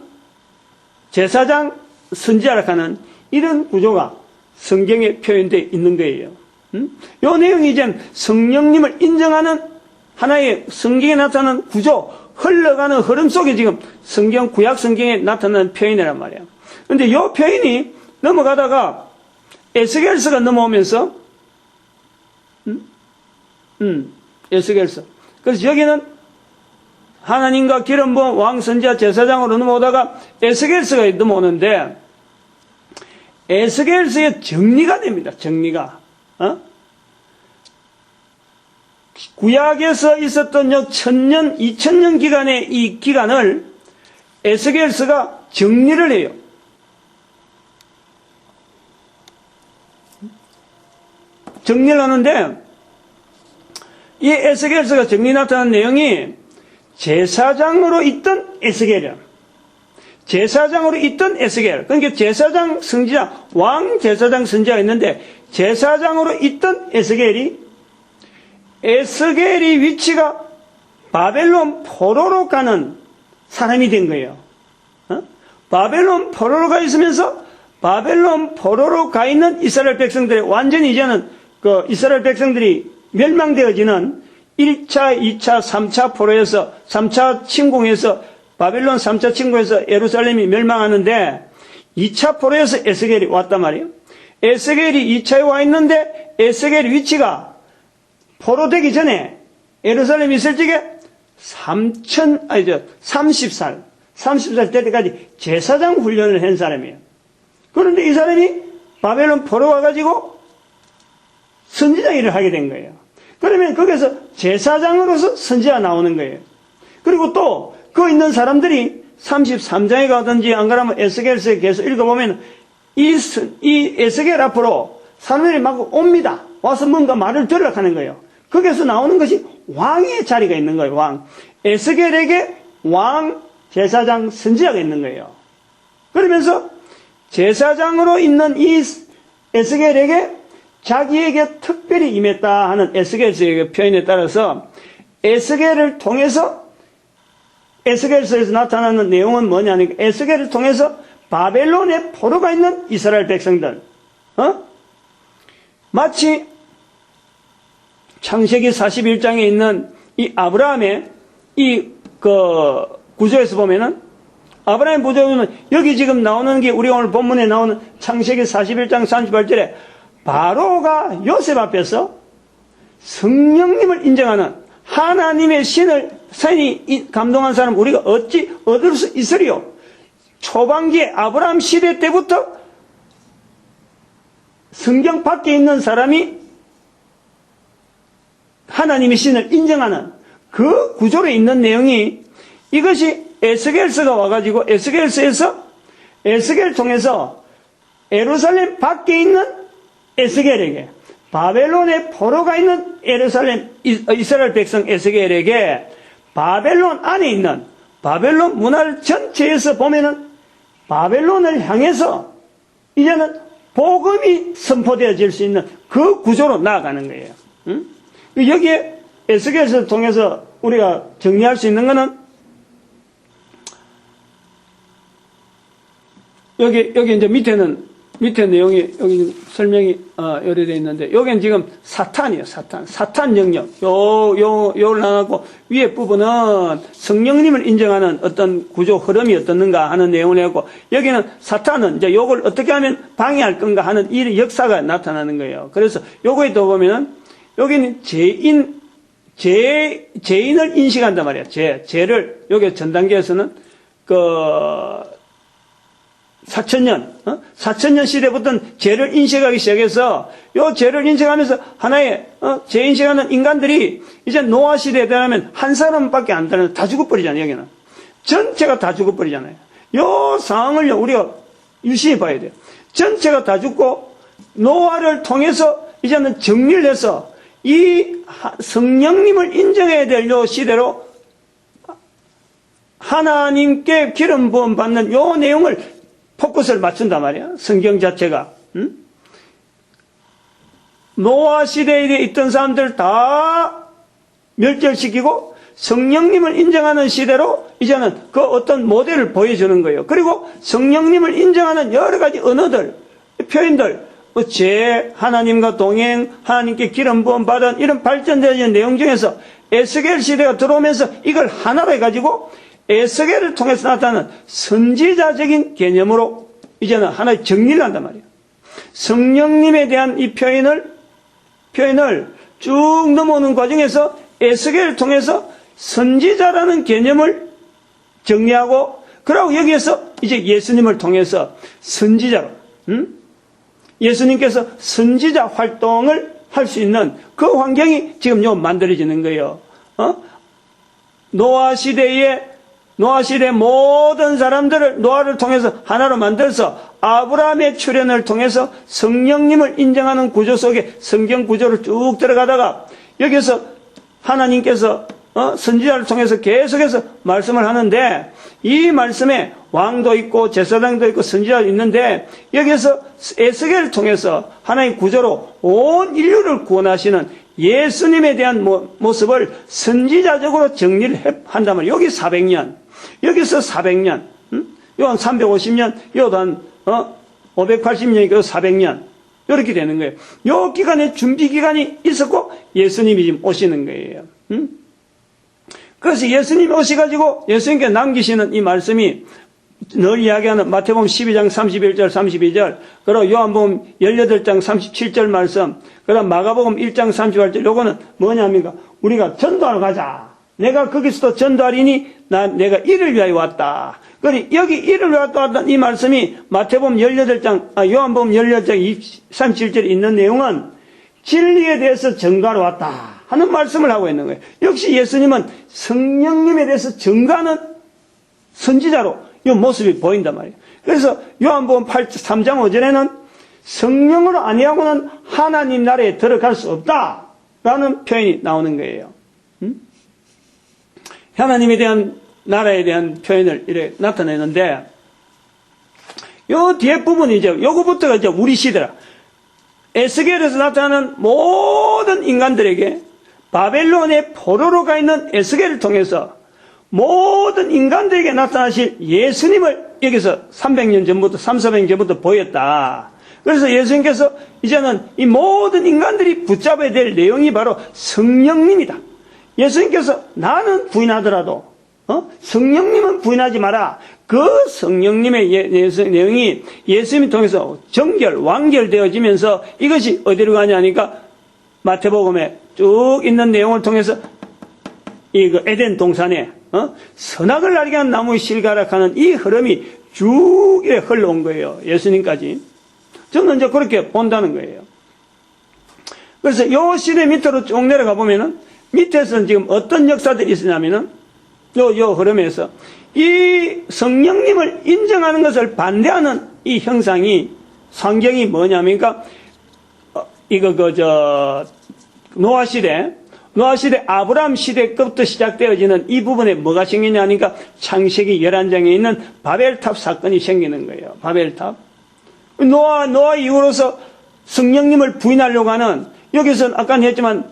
제사장, 선지자라 하는 이런 구조가 성경에 표현되어 있는 거예요. 이 내용이 이제 성령님을 인정하는 하나의 성경에 나타나는 구조, 흘러가는 흐름 속에 지금 구약 성경에 나타나는 표현이란 말이에요. 그런데 이 표현이 넘어가다가 에스겔서가 넘어오면서, 에스겔서. 그래서 여기는 하나님과 기름 부은 왕, 선지자, 제사장으로 넘어오다가 에스겔서가 넘어오는데, 에스겔서의 정리가 됩니다. 정리가. 구약에서 있었던 1000년, 2000년 기간의 이 기간을 에스겔서가 정리를 해요. 정리를 하는데, 이 에스겔서가 정리 나타난 내용이 제사장으로 있던 에스겔이야. 제사장으로 있던 에스겔. 그러니까 제사장, 선지자, 왕, 제사장, 선지자가 있는데, 제사장으로 있던 에스겔이 위치가 바벨론 포로로 가는 사람이 된 거예요. 바벨론 포로로 가 있으면서 바벨론 포로로 가 있는 이스라엘 백성들이 완전히 이제는 그 이스라엘 백성들이 멸망되어지는 1차, 2차, 3차 포로에서 3차 침공에서 바벨론 3차 침공에서 예루살렘이 멸망하는데 2차 포로에서 에스겔이 왔단 말이에요. 에스겔이 2차에 와 있는데 에스겔의 위치가 포로되기 전에 예루살렘에 있을 적에 30살 될 때까지 제사장 훈련을 한 사람이에요. 그런데 이 사람이 바벨론 포로 와가지고 선지자 일을 하게 된 거예요. 그러면 거기서 제사장으로서 선지자 나오는 거예요. 그리고 또 그 있는 사람들이 33장에 가든지 안 그러면 에스겔서에 계속 읽어보면 이 에스겔 앞으로 사람들이 막 옵니다. 와서 뭔가 말을 들으려고 하는 거예요. 거기서 나오는 것이 왕의 자리가 있는 거예요. 왕. 에스겔에게 왕, 제사장, 선지자가 있는 거예요. 그러면서 제사장으로 있는 이 에스겔에게 자기에게 특별히 임했다 하는 에스겔서의 표현에 따라서 에스겔을 통해서 에스겔서에서 나타나는 내용은 뭐냐니까 에스겔을 통해서 바벨론에 포로가 있는 이스라엘 백성들, 마치 창세기 41장에 있는 이 아브라함의 구조에서 보면은 아브라함의 구조에 보면 여기 지금 나오는 게 우리 오늘 본문에 나오는 창세기 41장 38절에 바로가 요셉 앞에서 성령님을 인정하는 하나님의 신이 감동한 사람 우리가 어찌 얻을 수 있으리요? 초반기에 아브라함 시대 때부터 성경 밖에 있는 사람이 하나님의 신을 인정하는 그 구조로 있는 내용이 이것이 에스겔서가 와가지고 에스겔서에서 에스겔을 통해서 예루살렘 밖에 있는 에스겔에게 바벨론에 포로가 있는 이스라엘 백성 에스겔에게 바벨론 안에 있는 바벨론 문화 전체에서 보면은 바벨론을 향해서 이제는 복음이 선포되어질 수 있는 그 구조로 나아가는 거예요. 여기에 에스겔서를 통해서 우리가 정리할 수 있는 것은 여기 이제 밑에는 밑에 내용이 여기 설명이 요래되어 있는데 여기는 지금 사탄이에요. 사탄 영역 요를 나누고 위에 부분은 성령님을 인정하는 어떤 구조 흐름이 어떻는가 하는 내용을 내고 여기는 사탄은 이제 요걸 어떻게 하면 방해할 건가 하는 이 역사가 나타나는 거예요. 그래서 요거에 또 보면은 여기는 죄인을 인식한단 말이에요. 죄를 여기 전 단계에서는 사천년 시대부터는 죄를 인식하기 시작해서 요 죄를 인식하면서 하나의 죄 인식하는 인간들이 이제 노아 시대에 되면 한 사람밖에 안 되는 다 죽어버리잖아요. 여기는 전체가 다 죽어버리잖아요. 요 상황을 우리가 유심히 봐야 돼요. 전체가 다 죽고 노아를 통해서 이제는 정리를 해서 이 성령님을 인정해야 될 요 시대로 하나님께 기름 부음 받는 요 내용을 포커스를 맞춘단 말이야. 성경 자체가. 노아 시대에 있던 사람들 다 멸절시키고 성령님을 인정하는 시대로 이제는 그 어떤 모델을 보여주는 거예요. 그리고 성령님을 인정하는 여러 가지 언어들, 표현들, 하나님과 동행, 하나님께 기름 부음 받은 이런 발전되는 내용 중에서 에스겔 시대가 들어오면서 이걸 하나로 해가지고 에스겔을 통해서 나타나는 선지자적인 개념으로 이제는 하나의 정리를 한단 말이에요. 성령님에 대한 이 표현을 쭉 넘어오는 과정에서 에스겔을 통해서 선지자라는 개념을 정리하고 그리고 여기에서 이제 예수님을 통해서 선지자로 예수님께서 선지자 활동을 할 수 있는 그 환경이 지금 만들어지는 거예요. 노아 시대 모든 사람들을 노아를 통해서 하나로 만들어서 아브라함의 출현을 통해서 성령님을 인정하는 구조 속에 성경 구조를 쭉 들어가다가 여기서 하나님께서 선지자를 통해서 계속해서 말씀을 하는데 이 말씀에 왕도 있고 제사장도 있고 선지자도 있는데 여기서 에스겔을 통해서 하나의 구조로 온 인류를 구원하시는 예수님에 대한 모습을 선지자적으로 정리를 한단 말이에요. 여기 400년, 여기서 400년, 요한 350년, 요도 한 580년이고 400년 이렇게 되는 거예요. 요 기간에 준비 기간이 있었고 예수님이 지금 오시는 거예요. 그래서 예수님이 오셔가지고 예수님께 남기시는 이 말씀이 늘 이야기하는 마태복음 12장 31절 32절 그리고 요한복음 18장 37절 말씀 그리고 마가복음 1장 38절 요거는 뭐냐입니까? 우리가 전도하러 가자. 내가 거기서도 전도하리니 내가 이를 위하여 왔다. 그리고 여기 이를 위하여 왔다는 이 말씀이 마태복음 18장 요한복음 18장 37절에 있는 내용은 진리에 대해서 전가하러 왔다 하는 말씀을 하고 있는 거예요. 역시 예수님은 성령님에 대해서 전가하는 선지자로 이 모습이 보인단 말이에요. 그래서 요한복음 3장 5절에는 성령으로 아니하고는 하나님 나라에 들어갈 수 없다라는 표현이 나오는 거예요. 하나님에 대한 나라에 대한 표현을 이렇게 나타내는데 요 뒤에 부분이 이제 요거부터가 이제 우리 시대라. 에스겔에서 나타나는 모든 인간들에게 바벨론의 포로로 가 있는 에스겔을 통해서 모든 인간들에게 나타나실 예수님을 여기서 300년 전부터 300년 전부터 보였다. 그래서 예수님께서 이제는 이 모든 인간들이 붙잡아야 될 내용이 바로 성령님이다. 예수님께서 나는 부인하더라도 성령님은 부인하지 마라. 그 성령님의 내용이 예수님을 통해서 완결되어지면서 이것이 어디로 가냐 하니까 마태복음에 쭉 있는 내용을 통해서 이 에덴 동산에 선악을 알게 한 나무의 실가락하는 이 흐름이 쭉 흘러온 거예요. 예수님까지. 저는 이제 그렇게 본다는 거예요. 그래서 요 시대 밑으로 쭉 내려가 보면은 밑에서는 지금 어떤 역사들이 있으냐면은 요 흐름에서 이 성령님을 인정하는 것을 반대하는 이 형상이 상경이 뭐냐니까 노아 시대 아브라함 시대부터 시작되어지는 이 부분에 뭐가 생기냐니까 창세기 11장에 있는 바벨탑 사건이 생기는 거예요. 바벨탑. 노아 이후로서 성령님을 부인하려고 하는 여기서는 아까 했지만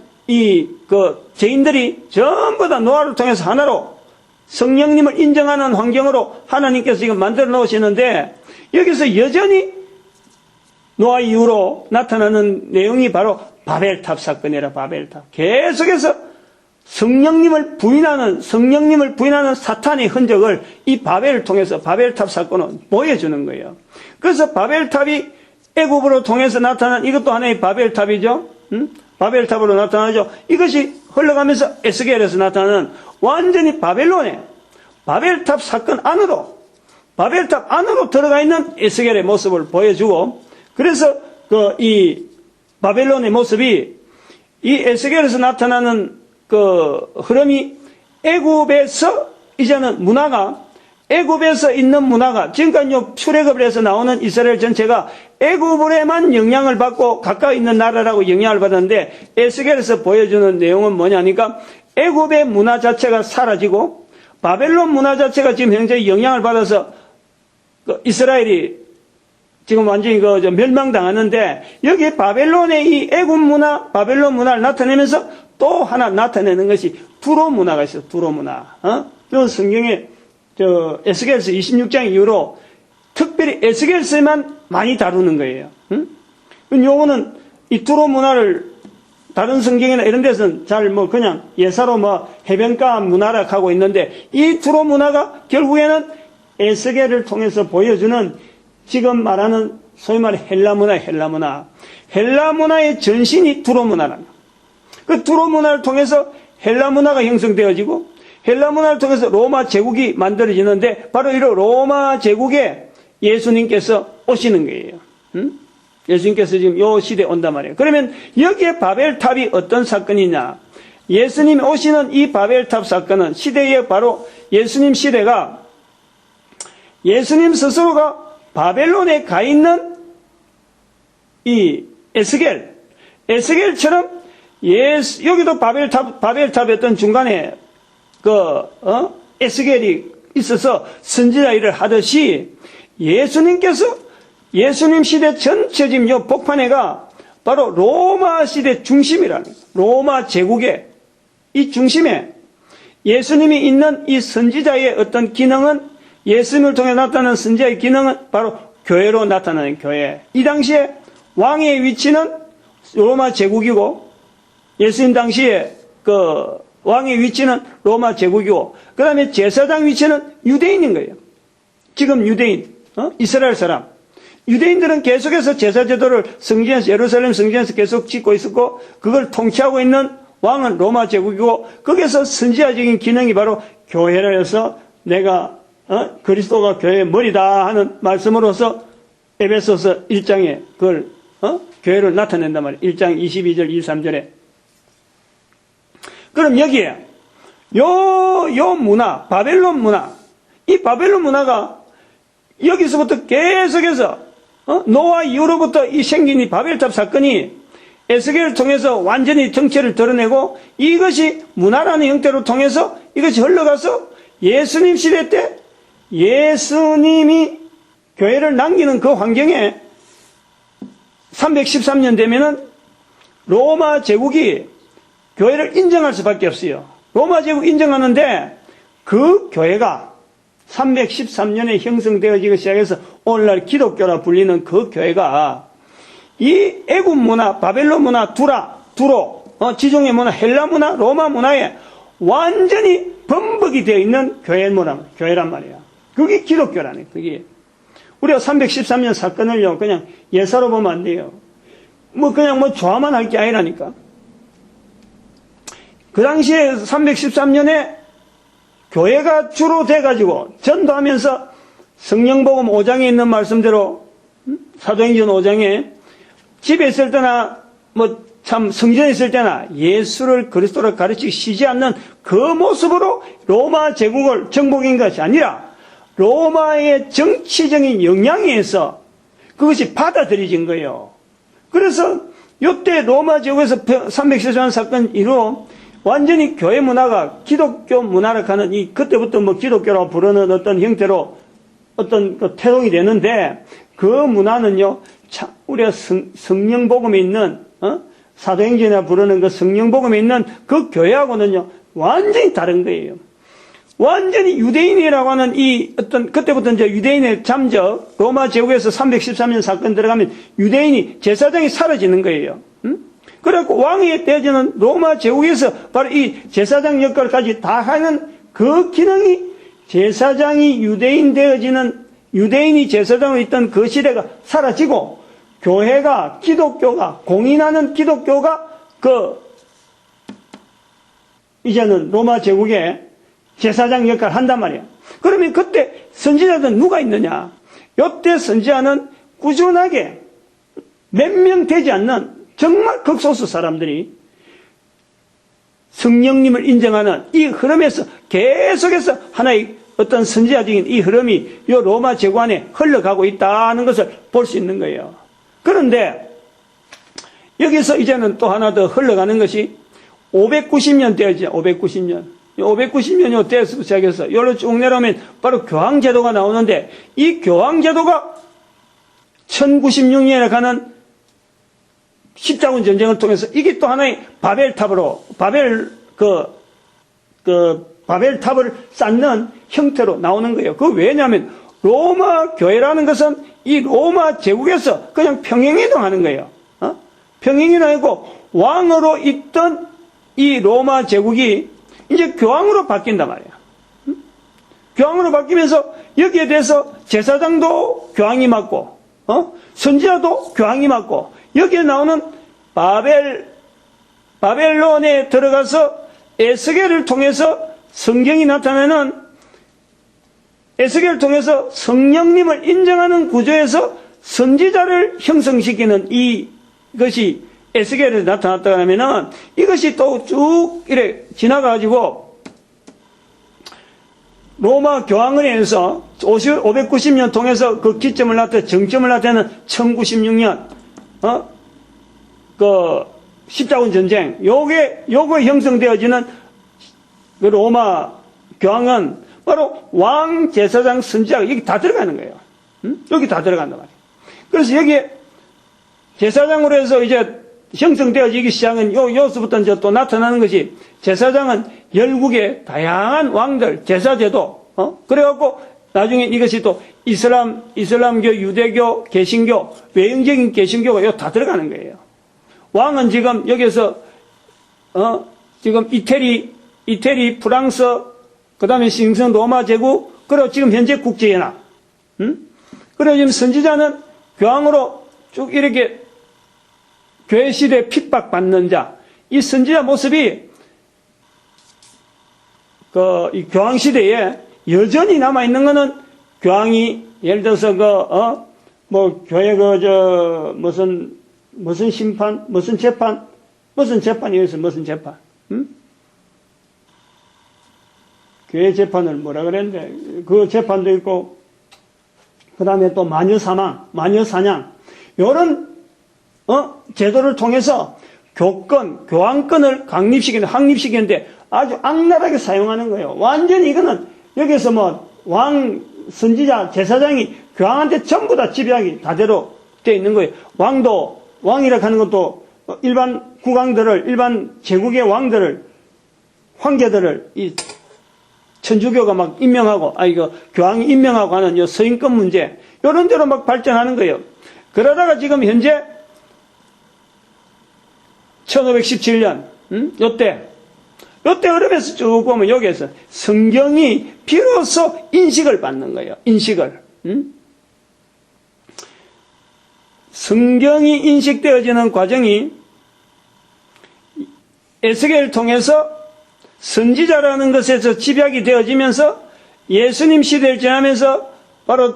죄인들이 전부 다 노아를 통해서 하나로 성령님을 인정하는 환경으로 하나님께서 지금 만들어 놓으시는데 여기서 여전히 노아 이후로 나타나는 내용이 바로 바벨탑 사건이라, 바벨탑. 계속해서 성령님을 부인하는 사탄의 흔적을 이 바벨을 통해서 바벨탑 사건은 보여주는 거예요. 그래서 바벨탑이 애굽으로 통해서 나타난 이것도 하나의 바벨탑이죠. 바벨탑으로 나타나죠. 이것이 흘러가면서 에스겔에서 나타나는 완전히 바벨론의 바벨탑 사건 안으로, 바벨탑 안으로 들어가 있는 에스겔의 모습을 보여주고, 그래서 이 바벨론의 모습이 이 에스겔에서 나타나는 흐름이 애굽에서 이제는 문화가, 애굽에서 있는 문화가, 지금까지 출애굽을 해서 나오는 이스라엘 전체가 애굽에만 영향을 받고 가까이 있는 나라라고 영향을 받았는데, 에스겔에서 보여주는 내용은 뭐냐니까 애굽의 문화 자체가 사라지고 바벨론 문화 자체가 지금 현재 영향을 받아서 이스라엘이 지금 완전히 멸망당하는데, 여기에 바벨론의 이 애굽 문화, 바벨론 문화를 나타내면서 또 하나 나타내는 것이 두로 문화가 있어요. 두로 문화. 그 성경에 에스겔서 26장 이후로 특별히 에스겔서에만 많이 다루는 거예요. 요거는 이 두로 문화를 다른 성경이나 이런 데서는 잘 그냥 예사로 해변가 문화라 하고 있는데, 이 두로 문화가 결국에는 에스겔을 통해서 보여주는 지금 말하는 소위 말해 헬라 문화. 헬라 문화의 전신이 두로 문화라는 거예요. 그 두로 문화를 통해서 헬라 문화가 형성되어지고, 헬라 문화를 통해서 로마 제국이 만들어지는데, 바로 이런 로마 제국에 예수님께서 오시는 거예요. 예수님께서 지금 요 시대에 온단 말이에요. 그러면 여기에 바벨탑이 어떤 사건이냐? 예수님이 오시는 이 바벨탑 사건은 시대에 바로 예수님 시대가, 예수님 스스로가 바벨론에 가 있는 이 에스겔처럼 여기도 바벨탑의 어떤 중간에 에스겔이 있어서 선지자 일을 하듯이, 예수님께서 예수님 시대 전체 지금 요 복판에가 바로 로마 시대 중심이라는 거예요. 로마 제국의 이 중심에 예수님이 있는 이 선지자의 어떤 기능은, 예수님을 통해 나타나는 선지자의 기능은 바로 교회로 나타나는 교회. 이 당시에 왕의 위치는 로마 제국이고, 예수님 당시에 왕의 위치는 로마 제국이고, 그 다음에 제사장 위치는 유대인인 거예요. 지금 유대인, 이스라엘 사람. 유대인들은 계속해서 제사 제도를 성전에서, 예루살렘 성전에서 계속 짓고 있었고, 그걸 통치하고 있는 왕은 로마 제국이고, 거기서 선지자적인 기능이 바로 교회라 해서 내가 그리스도가 교회의 머리다 하는 말씀으로서 에베소서 1장에 그걸 교회를 나타낸단 말이에요. 1장 22절 23절에. 그럼 여기에 요 문화, 바벨론 문화, 이 바벨론 문화가 여기서부터 계속해서 노아 이후로부터 이 생긴 이 바벨탑 사건이 에스겔을 통해서 완전히 정체를 드러내고, 이것이 문화라는 형태로 통해서 이것이 흘러가서 예수님 시대 때 예수님이 교회를 남기는 그 환경에 313년 되면은 로마 제국이 교회를 인정할 수밖에 없어요. 로마 제국 인정하는데, 그 교회가 313년에 형성되어지기 시작해서 오늘날 기독교라 불리는 그 교회가 이 애굽 문화, 바벨론 문화, 두로, 지중해 문화, 헬라 문화, 로마 문화에 완전히 범벅이 되어 있는 교회란 말이야. 그게 기독교라네. 그게 우리가 313년 사건을요 그냥 예사로 보면 안 돼요. 그냥 좋아만 할 게 아니라니까. 그 당시에 313년에 교회가 주로 돼가지고 전도하면서 성령복음 5장에 있는 말씀대로, 사도행전 5장에 집에 있을 때나 참 성전에 있을 때나 예수를 그리스도를 가르치기 쉬지 않는 그 모습으로 로마 제국을 정복한 것이 아니라 로마의 정치적인 영향에 의해서 그것이 받아들여진 거예요. 그래서 이때 로마 제국에서 313년 사건 이후로 완전히 교회 문화가 기독교 문화를 가는 그때부터 기독교라고 부르는 어떤 형태로 어떤 태동이 되는데, 그 문화는요, 우리가 성령복음에 있는, 사도행전이라 부르는 그 성령복음에 있는 그 교회하고는요, 완전히 다른 거예요. 완전히 유대인이라고 하는 이 어떤, 그때부터 이제 유대인의 잠적, 로마 제국에서 313년 사건 들어가면 유대인이 제사장이 사라지는 거예요. 그래갖고 왕이 되어지는 로마 제국에서 바로 이 제사장 역할까지 다 하는 그 기능이 제사장이 유대인 되어지는, 유대인이 제사장으로 있던 그 시대가 사라지고 교회가, 기독교가, 공인하는 기독교가 이제는 로마 제국의 제사장 역할을 한단 말이야. 그러면 그때 선지자들은 누가 있느냐? 이때 선지자는 꾸준하게 몇 명 되지 않는 정말 극소수 사람들이 성령님을 인정하는 이 흐름에서 계속해서 하나의 어떤 선지자적인 이 흐름이 이 로마 제국 안에 흘러가고 있다는 것을 볼 수 있는 거예요. 그런데 여기서 이제는 또 하나 더 흘러가는 것이 590년 때였죠. 590년. 590년이 때에서 시작해서 여기로 쭉 내려오면 바로 교황제도가 나오는데 이 교황제도가 1096년에 가는 십자군 전쟁을 통해서 이게 또 하나의 바벨탑으로 바벨탑을 쌓는 형태로 나오는 거예요. 그 왜냐하면 로마 교회라는 것은 이 로마 제국에서 그냥 평행이동하는 거예요. 평행이동하고 왕으로 있던 이 로마 제국이 이제 교황으로 바뀐단 말이야. 교황으로 바뀌면서 여기에 대해서 제사장도 교황이 맡고, 선지자도 교황이 맡고, 여기에 나오는 바벨론에 들어가서 에스겔을 통해서 성경이 나타내는 에스겔을 통해서 성령님을 인정하는 구조에서 선지자를 형성시키는 이것이 에스겔에 나타났다 하면은 이것이 또 쭉 이래 지나가지고 로마 교황원에서 590년 통해서 그 기점을 정점을 나타내는 1096년 십자군 전쟁 요게 형성되어지는 그 로마 교황은 바로 왕, 제사장, 선지자가 여기 다 들어가는 거예요. 여기 다 들어간단 말이에요. 그래서 여기에 제사장으로 해서 이제 형성되어지기 시작은 여기서부터 이제 또 나타나는 것이 제사장은 열국의 다양한 왕들, 제사제도, 그래갖고 나중에 이것이 또 이슬람교, 유대교, 개신교, 외형적인 개신교가 여기 다 들어가는 거예요. 왕은 지금 여기서, 지금 이태리, 프랑스, 그 다음에 신성 로마 제국, 그리고 지금 현재 국제연합, 그리고 지금 선지자는 교황으로 쭉 이렇게 교회 시대에 핍박받는 자, 이 선지자 모습이 이 교황 시대에 여전히 남아있는 거는 교황이 예를 들어서 교회 무슨 심판, 무슨 재판이어서 무슨 재판, 교회 재판을 뭐라 그랬는데, 그 재판도 있고, 그 다음에 또 마녀 사망, 마녀 사냥, 요런 제도를 통해서 교황권을 확립시키는데 아주 악랄하게 사용하는 거예요. 완전히 이거는 여기서 선지자, 제사장이 교황한테 전부 다 지배하기 다대로 되어 있는 거예요. 왕이라 하는 것도 일반 일반 제국의 황제들을 이 천주교가 막 교황이 임명하고 하는 이 서인권 문제, 이런 데로 막 발전하는 거예요. 그러다가 지금 현재 1517년, 요때 흐름에서 쭉 보면 여기에서 성경이 비로소 인식을 받는 거예요. 인식을. 성경이 인식되어지는 과정이 에스겔을 통해서 선지자라는 것에서 집약이 되어지면서 예수님 시대를 지나면서 바로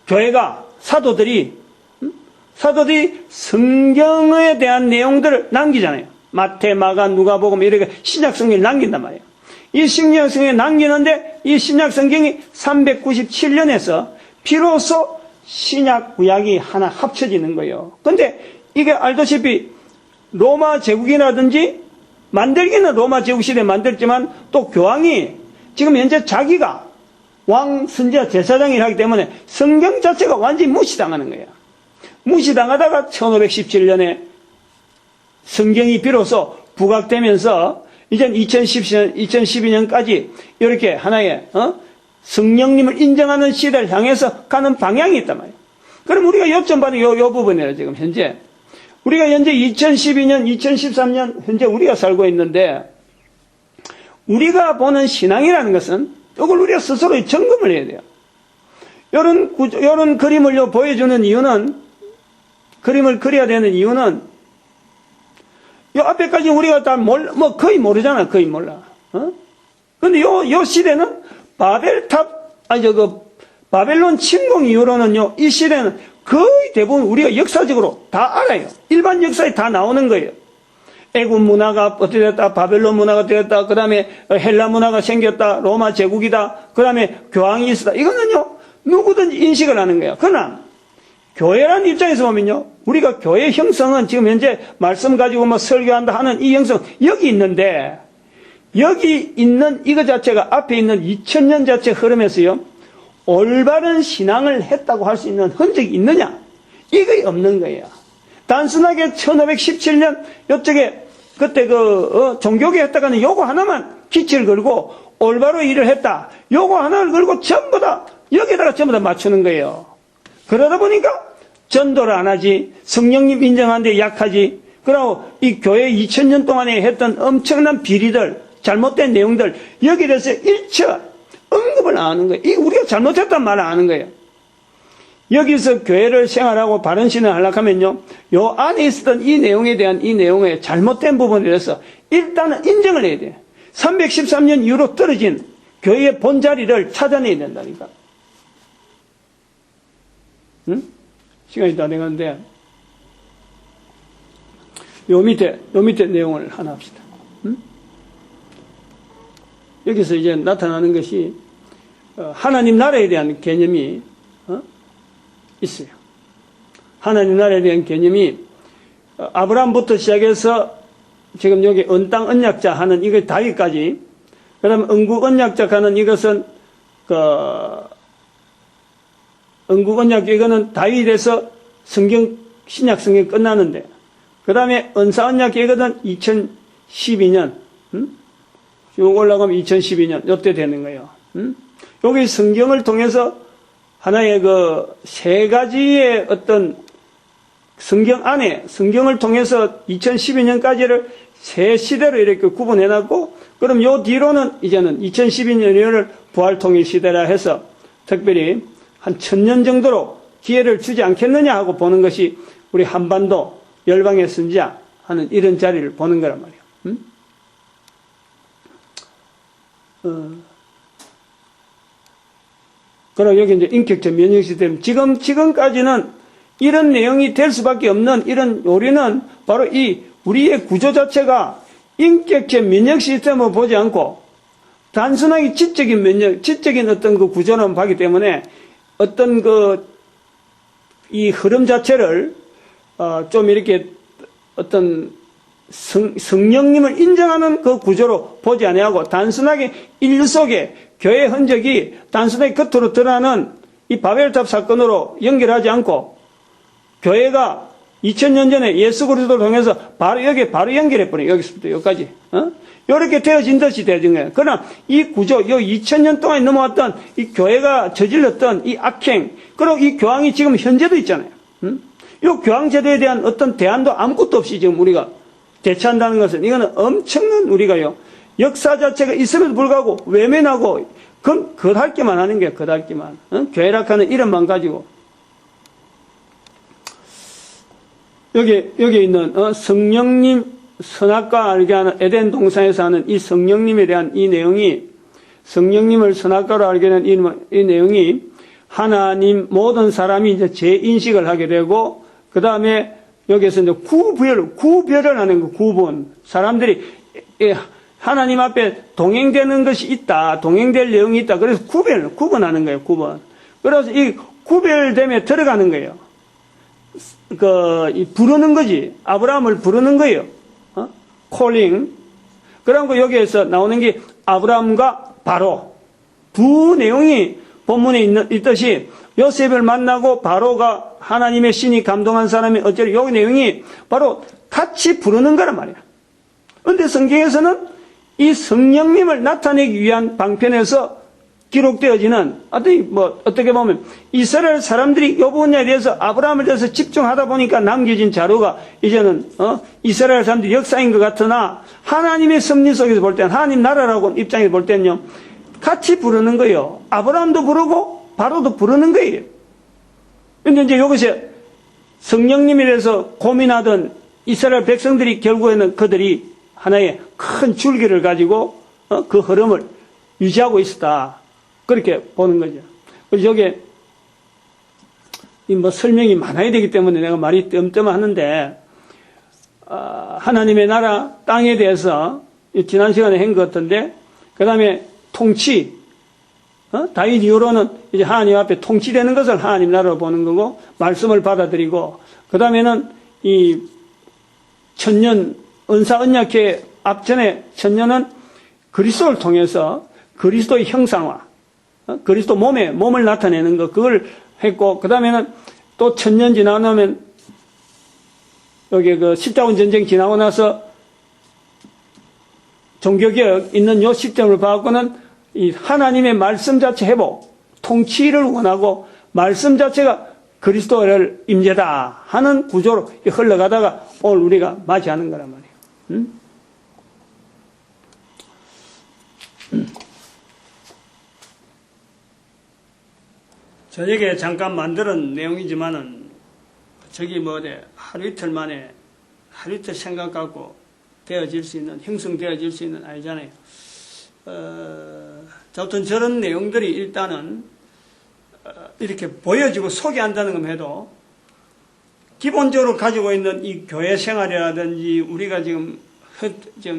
교회가 사도들이 성경에 대한 내용들을 남기잖아요. 마태, 마가, 누가복음 이렇게 신약 성경을 남긴단 말이에요. 이 신약 성경을 남기는데 이 신약 성경이 397년에서 비로소 신약 구약이 하나 합쳐지는 거예요. 근데 이게 알다시피 로마 제국이라든지 만들기는 로마 제국 시대에 만들지만 또 교황이 지금 현재 자기가 왕, 선지자, 제사장이라 하기 때문에 성경 자체가 완전히 무시당하는 거예요. 무시당하다가 1517년에 성경이 비로소 부각되면서 이제 2012년까지 이렇게 하나의 성령님을 인정하는 시대를 향해서 가는 방향이 있단 말이에요. 그럼 우리가 요점받은 요 부분이에요. 지금 현재 우리가 현재 2012년, 2013년 현재 우리가 살고 있는데, 우리가 보는 신앙이라는 것은 이걸 우리가 스스로 점검을 해야 돼요. 이런 그림을 보여주는 이유는, 그림을 그려야 되는 이유는, 요 앞에까지 우리가 다 거의 모르잖아. 거의 몰라. 근데 요 시대는 바벨론 침공 이후로는요, 이 시대는 거의 대부분 우리가 역사적으로 다 알아요. 일반 역사에 다 나오는 거예요. 애굽 문화가 어떻게 됐다, 바벨론 문화가 되었다, 그 다음에 헬라 문화가 생겼다, 로마 제국이다, 그 다음에 교황이 있었다. 이거는요, 누구든지 인식을 하는 거예요. 그러나, 교회라는 입장에서 보면요, 우리가 교회 형성은 지금 현재 말씀 가지고 설교한다 하는 이 형성, 여기 있는데, 여기 있는 이거 자체가 앞에 있는 2000년 자체 흐름에서요, 올바른 신앙을 했다고 할 수 있는 흔적이 있느냐? 이거 없는 거예요. 단순하게 1517년 옆쪽에 그때 종교계 했다가는 요거 하나만 기치를 걸고 올바로 일을 했다. 요거 하나를 걸고 전부 다 여기다가 전부 다 맞추는 거예요. 그러다 보니까 전도를 안 하지, 성령님 인정하는데 약하지. 그리고 이 교회 2000년 동안에 했던 엄청난 비리들, 잘못된 내용들 여기에 대해서 일처 언급을 안 하는 거예요. 이게 우리가 잘못했단 말을 안 하는 거예요. 여기서 교회를 생활하고 바른 신을 하려고 하면요, 요 안에 있었던 이 내용에 대한 이 내용의 잘못된 부분에 대해서 일단은 인정을 해야 돼요. 313년 이후로 떨어진 교회의 본자리를 찾아내야 된다니까. 응? 시간이 다 돼가는데, 요 밑에 내용을 하나 합시다. 응? 여기서 이제 나타나는 것이, 하나님 나라에 대한 개념이, 있어요. 하나님 나라에 대한 개념이, 아브라함부터 시작해서 지금 여기 언땅 언약자 하는 이거 다윗까지, 그 다음에 언국 언약자 하는 이것은, 언국 언약 이거는 다윗에서 신약 성경 끝나는데, 그 다음에 언사 언약 이거는 2012년, 쭉 올라가면 2012년, 요때 되는 거예요. 여기 성경을 통해서 하나의 세 가지의 어떤 성경 안에, 성경을 통해서 2012년까지를 세 시대로 이렇게 구분해놨고, 그럼 요 뒤로는 이제는 2012년을 부활통일 시대라 해서 특별히 한 1000년 정도로 기회를 주지 않겠느냐 하고 보는 것이 우리 한반도 열방의 선지자 하는 이런 자리를 보는 거란 말이에요. 그리고 여기 이제 인격적 면역 시스템. 지금까지는 이런 내용이 될 수밖에 없는 이런 요리는 바로 이 우리의 구조 자체가 인격적 면역 시스템을 보지 않고 단순하게 지적인 어떤 그 구조를 봤기 때문에 어떤 이 흐름 자체를, 좀 이렇게 어떤 성령님을 인정하는 그 구조로 보지 아니하고 단순하게 인류 속에 교회 흔적이 단순하게 겉으로 드러나는 이 바벨탑 사건으로 연결하지 않고 교회가 2000년 전에 예수 그리스도를 통해서 여기에 바로 연결해버려요. 여기서부터 여기까지. 이렇게 되어진 듯이 되어진 거예요. 그러나 이 구조, 2000년 동안 넘어왔던 이 교회가 저질렀던 이 악행, 그리고 이 교황이 지금 현재도 있잖아요. 이 교황제도에 대한 어떤 대안도 아무것도 없이 지금 우리가 대처한다는 것은 이거는 엄청난 우리가요, 역사 자체가 있음에도 불구하고 외면하고 겉핥기만 하는 거예요. 겉핥기만. 교회락하는 이름만 가지고. 여기 있는 성령님 선악과 알게 하는 에덴 동산에서 하는 이 성령님에 대한 이 내용이, 성령님을 선악과로 알게 되는 이 내용이 하나님 모든 사람이 이제 재인식을 하게 되고, 그 다음에 여기에서 이제 구별을 하는 거, 구분. 사람들이 하나님 앞에 동행되는 것이 있다, 동행될 내용이 있다. 그래서 구분하는 거예요, 구분. 그래서 이 구별됨에 들어가는 거예요. 부르는 거지. 아브라함을 부르는 거예요. 콜링. 그리고 여기에서 나오는 게 아브라함과 바로 두 내용이 본문에 있듯이 요셉을 만나고 바로가 하나님의 신이 감동한 사람이 어쩌리, 요 내용이 바로 같이 부르는 거란 말이야. 그런데 성경에서는 이 성령님을 나타내기 위한 방편에서 기록되어지는 어떻게 보면 이스라엘 사람들이 이 부분에 대해서 아브라함에 대해서 집중하다 보니까 남겨진 자료가 이제는 이스라엘 사람들의 역사인 것 같으나 하나님의 섭리 속에서 볼 때는 하나님 나라라고 입장에서 볼 때는요 같이 부르는 거예요. 아브라함도 부르고 바로도 부르는 거예요. 그런데 이제 이것이 성령님에 대해서 고민하던 이스라엘 백성들이 결국에는 그들이 하나의 큰 줄기를 가지고 그 흐름을 유지하고 있었다. 그렇게 보는 거죠. 그래서 여기에 설명이 많아야 되기 때문에 내가 말이 뜸뜸하는데 하나님의 나라 땅에 대해서 지난 시간에 한 것 같은데 그 다음에 통치 다윗 이후로는 이제 하나님 앞에 통치되는 것을 하나님 나라로 보는 거고 말씀을 받아들이고 그 다음에는 이 천년 은사 언약회 앞전에 천년은 그리스도를 통해서 그리스도의 형상화 그리스도 몸을 나타내는 것 그걸 했고 그 다음에는 또 천년 지나고 나면 여기 그 십자군 전쟁 지나고 나서 종교개혁 있는 요 시점을 봐갖고는 이 하나님의 말씀 자체 회복, 통치를 원하고 말씀 자체가 그리스도를 임재다 하는 구조로 흘러가다가 오늘 우리가 맞이하는 거란 말이에요. 저녁에 잠깐 만드는 내용이지만은 저기 하루 이틀 만에 하루 이틀 생각 갖고 되어질 수 있는 형성되어질 수 있는 아니잖아요. 아무튼 저런 내용들이 일단은 이렇게 보여지고 소개한다는 것 해도 기본적으로 가지고 있는 이 교회 생활이라든지 우리가 지금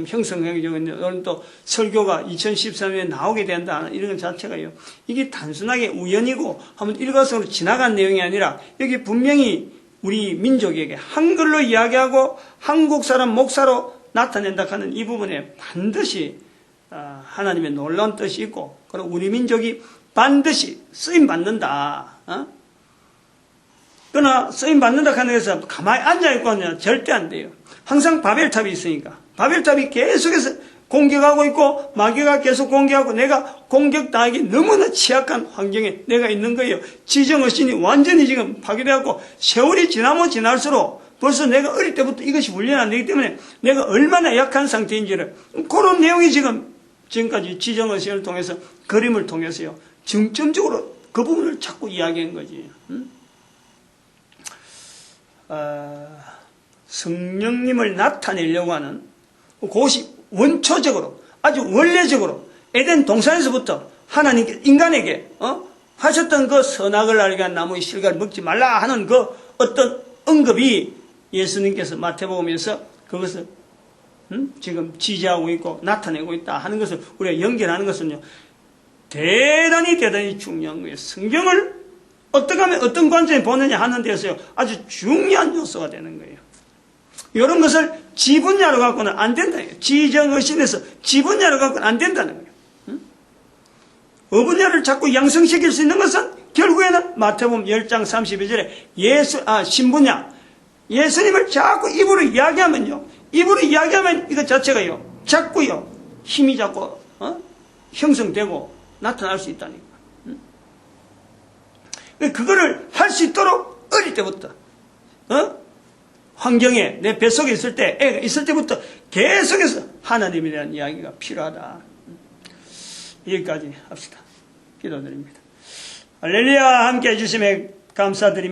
형성하고 있는 오늘 또 설교가 2013년에 나오게 된다 이런 것 자체가요. 이게 단순하게 우연이고 한번 읽어서 지나간 내용이 아니라 여기 분명히 우리 민족에게 한글로 이야기하고 한국 사람 목사로 나타낸다 하는 이 부분에 반드시 하나님의 놀라운 뜻이 있고 그리고 우리 민족이 반드시 쓰임받는다. 그러나 쓰임받는다 하는 것에서 가만히 앉아있고 절대 안 돼요. 항상 바벨탑이 있으니까. 바벨탑이 계속해서 공격하고 있고 마귀가 계속 공격하고 내가 공격당하기 너무나 취약한 환경에 내가 있는 거예요. 지정의신이 완전히 지금 파괴되었고 세월이 지나면 지날수록 벌써 내가 어릴 때부터 이것이 훈련이 안 되기 때문에 내가 얼마나 약한 상태인지를 그런 내용이 지금까지 지정의신을 통해서 그림을 통해서요. 중점적으로 그 부분을 자꾸 이야기한 거지. 성령님을 나타내려고 하는 그것이 원초적으로 아주 원래적으로 에덴 동산에서부터 하나님께 인간에게 하셨던 그 선악을 알게 한 나무의 실과를 먹지 말라 하는 그 어떤 언급이 예수님께서 마태복음에서 그것을 지금 지지하고 있고 나타내고 있다 하는 것을 우리가 연결하는 것은요 대단히 중요한 거예요. 성경을 어떻게 하면 어떤 관점에 보느냐 하는 데서요 아주 중요한 요소가 되는 거예요. 이런 것을 지분야로 갖고는 안 된다는 거예요. 지정의신에서 지분야로 갖고는 안 된다는 거예요. 어분야를 자꾸 양성시킬 수 있는 것은 결국에는 마태복음 10장 32절에 신분야 예수님을 자꾸 입으로 이야기하면요 입으로 이야기하면 이것 자체가요 자꾸요 힘이 자꾸 형성되고 나타날 수 있다는 거예요. 그거를 할 수 있도록 어릴 때부터 환경에 내 뱃속에 있을 때 애가 있을 때부터 계속해서 하나님에 대한 이야기가 필요하다. 여기까지 합시다. 기도드립니다. 할렐루야 함께 해주심에 감사드립니다.